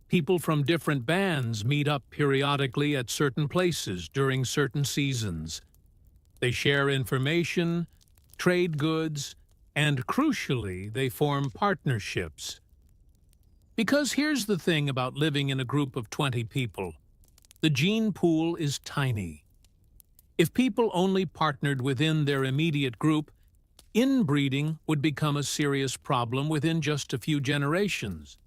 People from different bands meet up periodically at certain places during certain seasons. They share information, trade goods, and crucially, they form partnerships. Because here's the thing about living in a group of 20 people. The gene pool is tiny. If people only partnered within their immediate group, inbreeding would become a serious problem within just a few generations.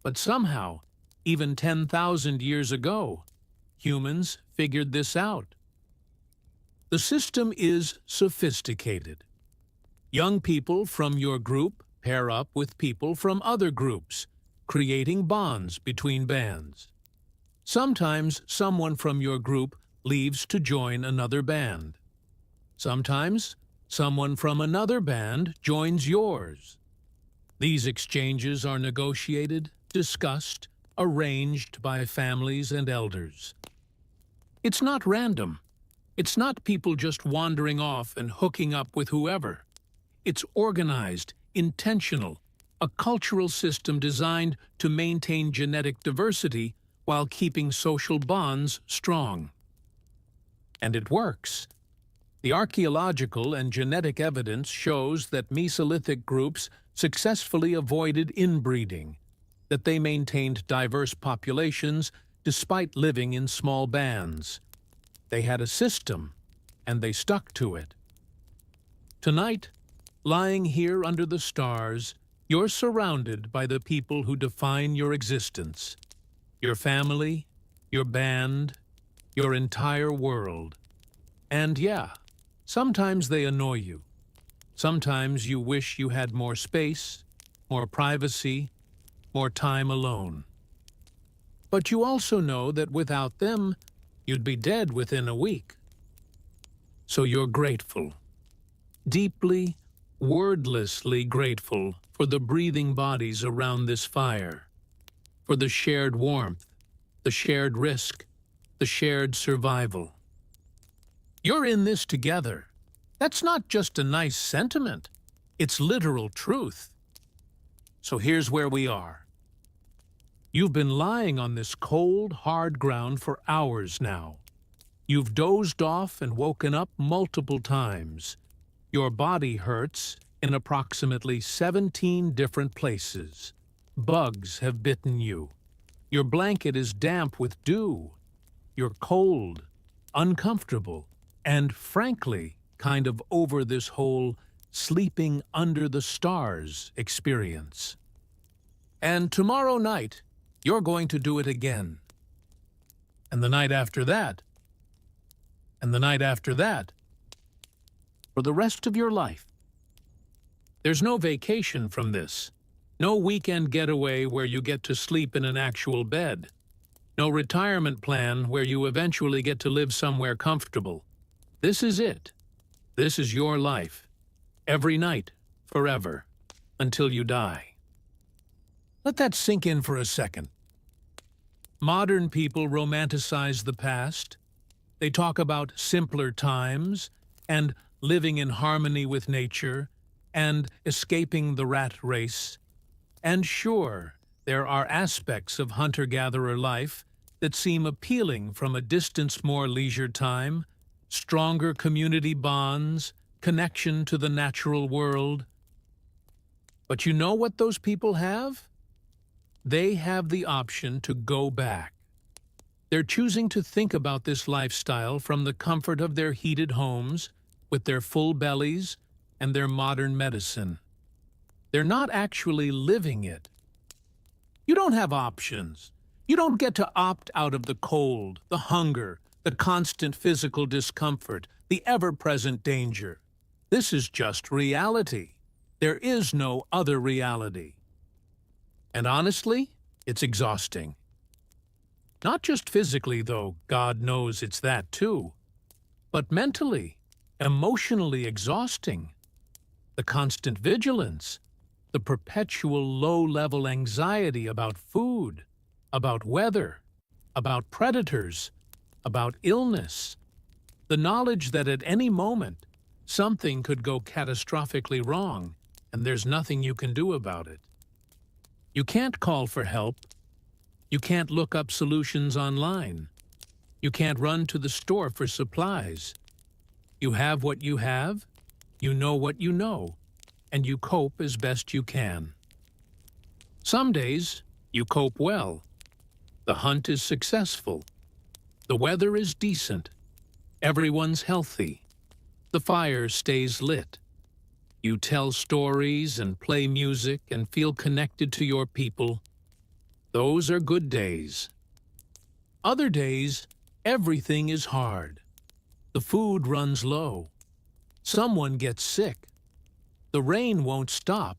But somehow, even 10,000 years ago, humans figured this out. The system is sophisticated. Young people from your group pair up with people from other groups, creating bonds between bands. Sometimes someone from your group leaves to join another band. Sometimes someone from another band joins yours. These exchanges are negotiated, discussed, arranged by families and elders. It's not random. It's not people just wandering off and hooking up with whoever. It's organized, intentional, a cultural system designed to maintain genetic diversity while keeping social bonds strong. And it works. The archaeological and genetic evidence shows that Mesolithic groups successfully avoided inbreeding, that they maintained diverse populations despite living in small bands. They had a system, and they stuck to it. Tonight, lying here under the stars, you're surrounded by the people who define your existence. Your family, your band, your entire world. And yeah, sometimes they annoy you. Sometimes you wish you had more space, more privacy, more time alone. But you also know that without them, you'd be dead within a week. So you're grateful. Deeply, wordlessly grateful for the breathing bodies around this fire, for the shared warmth, the shared risk, the shared survival. You're in this together. That's not just a nice sentiment. It's literal truth. So here's where we are. You've been lying on this cold, hard ground for hours now. You've dozed off and woken up multiple times. Your body hurts in approximately 17 different places. Bugs have bitten you. Your blanket is damp with dew. You're cold, uncomfortable, and frankly, kind of over this whole sleeping under the stars experience. And tomorrow night, you're going to do it again. And the night after that. And the night after that. For the rest of your life. There's no vacation from this. No weekend getaway where you get to sleep in an actual bed. No retirement plan where you eventually get to live somewhere comfortable. This is it. This is your life, every night, forever, until you die. Let that sink in for a second. Modern people romanticize the past. They talk about simpler times and living in harmony with nature and escaping the rat race. And sure, there are aspects of hunter-gatherer life that seem appealing from a distance more leisure time, stronger community bonds, connection to the natural world. But you know what those people have? They have the option to go back. They're choosing to think about this lifestyle from the comfort of their heated homes, with their full bellies and their modern medicine. They're not actually living it. You don't have options. You don't get to opt out of the cold, the hunger, the constant physical discomfort, the ever-present danger. This is just reality. There is no other reality. And honestly, it's exhausting. Not just physically, though, God knows it's that too, but mentally, emotionally exhausting. The constant vigilance, the perpetual low-level anxiety about food, about weather, about predators, about illness. The knowledge that at any moment, something could go catastrophically wrong, and there's nothing you can do about it. You can't call for help. You can't look up solutions online. You can't run to the store for supplies. You have what you have, you know what you know, and you cope as best you can. Some days, you cope well. The hunt is successful. The weather is decent. Everyone's healthy. The fire stays lit. You tell stories and play music and feel connected to your people. Those are good days. Other days, everything is hard. The food runs low. Someone gets sick. The rain won't stop.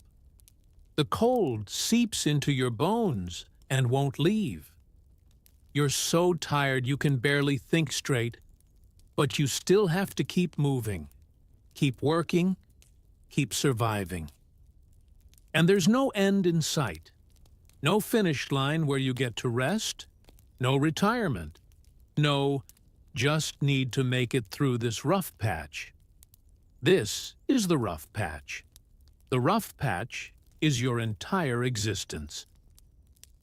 The cold seeps into your bones and won't leave. You're so tired you can barely think straight, but you still have to keep moving, keep working, keep surviving. And there's no end in sight, no finish line where you get to rest, no retirement, no just need to make it through this rough patch. This is the rough patch. The rough patch is your entire existence.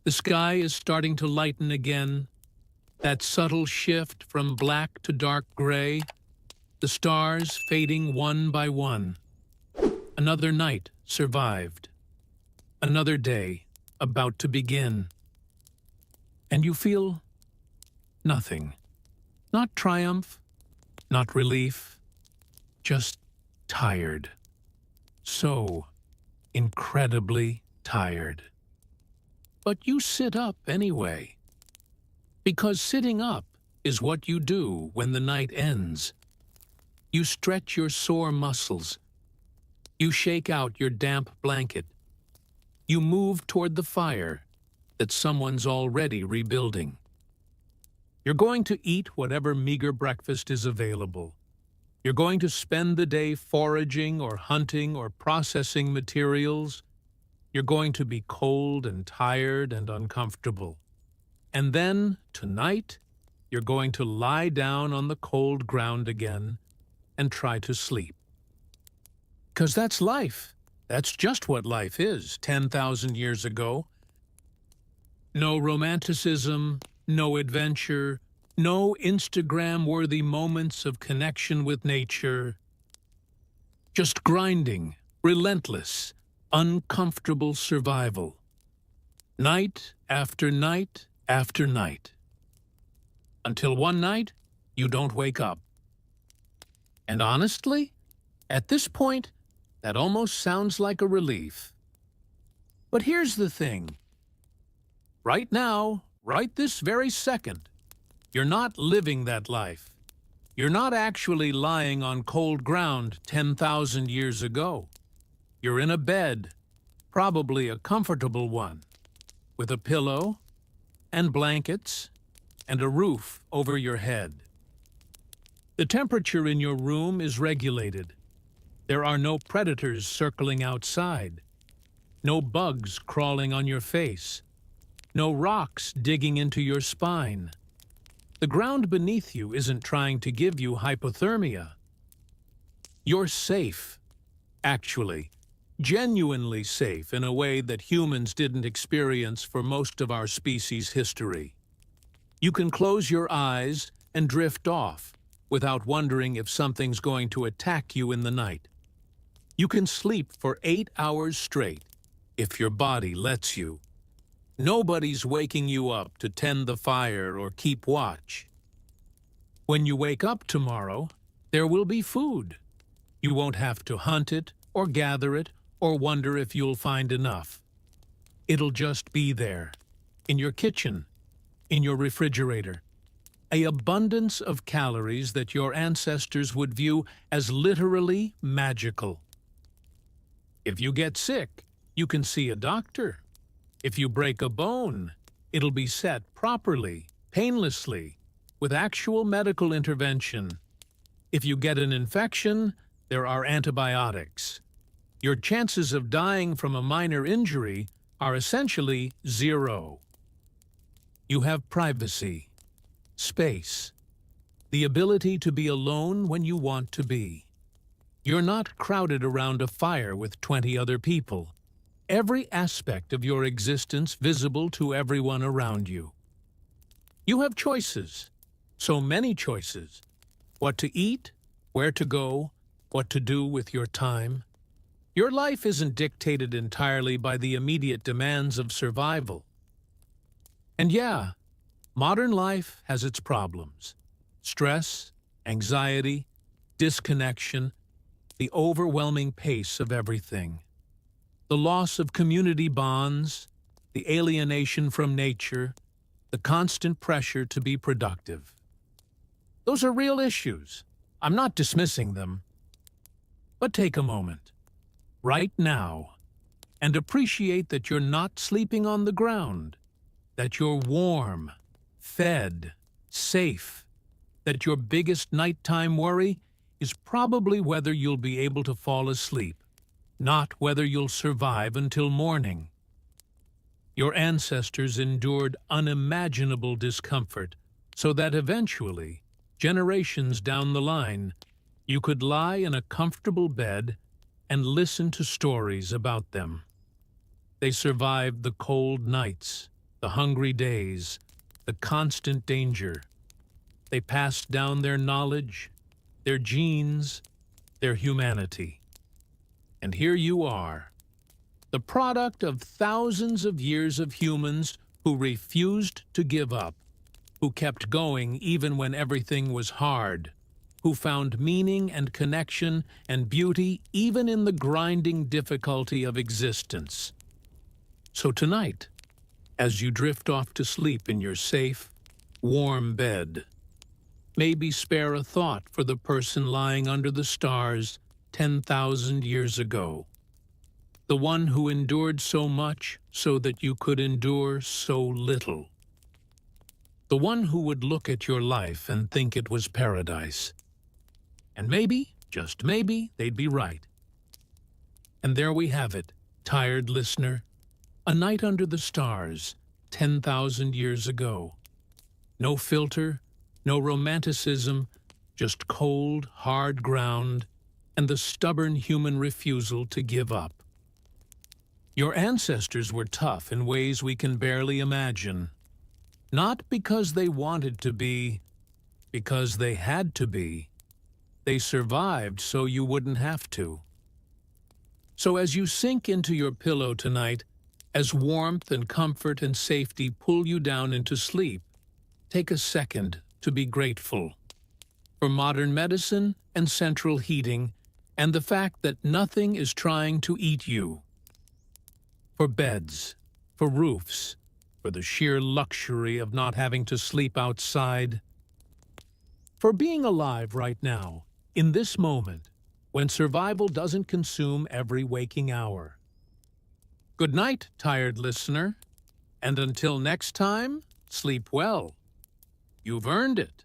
The sky is starting to lighten again, that subtle shift from black to dark gray, the stars fading one by one. Another night survived. Another day about to begin. And you feel nothing. Not triumph, not relief, just tired. So incredibly tired. But you sit up anyway. Because sitting up is what you do when the night ends. You stretch your sore muscles. You shake out your damp blanket. You move toward the fire that someone's already rebuilding. You're going to eat whatever meager breakfast is available. You're going to spend the day foraging or hunting or processing materials. You're going to be cold and tired and uncomfortable. And then, tonight, you're going to lie down on the cold ground again and try to sleep. 'Cause that's life. That's just what life is 10,000 years ago. No romanticism, no adventure, no Instagram-worthy moments of connection with nature. Just grinding, relentless, uncomfortable survival. Night after night after night. Until one night, you don't wake up. And honestly, at this point, that almost sounds like a relief. But here's the thing. Right now, right this very second, you're not living that life. You're not actually lying on cold ground 10,000 years ago. You're in a bed, probably a comfortable one, with a pillow and blankets and a roof over your head. The temperature in your room is regulated. There are no predators circling outside, no bugs crawling on your face, no rocks digging into your spine. The ground beneath you isn't trying to give you hypothermia. You're safe, actually, genuinely safe in a way that humans didn't experience for most of our species' history. You can close your eyes and drift off without wondering if something's going to attack you in the night. You can sleep for 8 hours straight if your body lets you. Nobody's waking you up to tend the fire or keep watch. When you wake up tomorrow, there will be food. You won't have to hunt it or gather it or wonder if you'll find enough. It'll just be there, in your kitchen, in your refrigerator. An abundance of calories that your ancestors would view as literally magical. If you get sick, you can see a doctor. If you break a bone, it'll be set properly, painlessly, with actual medical intervention. If you get an infection, there are antibiotics. Your chances of dying from a minor injury are essentially zero. You have privacy, space, the ability to be alone when you want to be. You're not crowded around a fire with 20 other people. Every aspect of your existence visible to everyone around you. You have choices, so many choices. What to eat, where to go, what to do with your time. Your life isn't dictated entirely by the immediate demands of survival. And yeah, modern life has its problems. Stress, anxiety, disconnection, the overwhelming pace of everything. The loss of community bonds, the alienation from nature, the constant pressure to be productive. Those are real issues. I'm not dismissing them. But take a moment, right now, and appreciate that you're not sleeping on the ground, that you're warm, fed, safe, that your biggest nighttime worry is probably whether you'll be able to fall asleep, not whether you'll survive until morning. Your ancestors endured unimaginable discomfort so that eventually, generations down the line, you could lie in a comfortable bed and listen to stories about them. They survived the cold nights, the hungry days, the constant danger. They passed down their knowledge, their genes, their humanity. And here you are, the product of thousands of years of humans who refused to give up, who kept going even when everything was hard, who found meaning and connection and beauty even in the grinding difficulty of existence. So tonight, as you drift off to sleep in your safe, warm bed, maybe spare a thought for the person lying under the stars 10,000 years ago. The one who endured so much so that you could endure so little. The one who would look at your life and think it was paradise. And maybe, just maybe, they'd be right. And there we have it, tired listener. A night under the stars, 10,000 years ago. No filter, no romanticism, just cold, hard ground, and the stubborn human refusal to give up. Your ancestors were tough in ways we can barely imagine. Not because they wanted to be, because they had to be. They survived so you wouldn't have to. So as you sink into your pillow tonight, as warmth and comfort and safety pull you down into sleep, take a second to be grateful for modern medicine and central heating and the fact that nothing is trying to eat you. For beds, for roofs, for the sheer luxury of not having to sleep outside. For being alive right now, in this moment, when survival doesn't consume every waking hour. Good night, tired listener, and until next time, sleep well. You've earned it.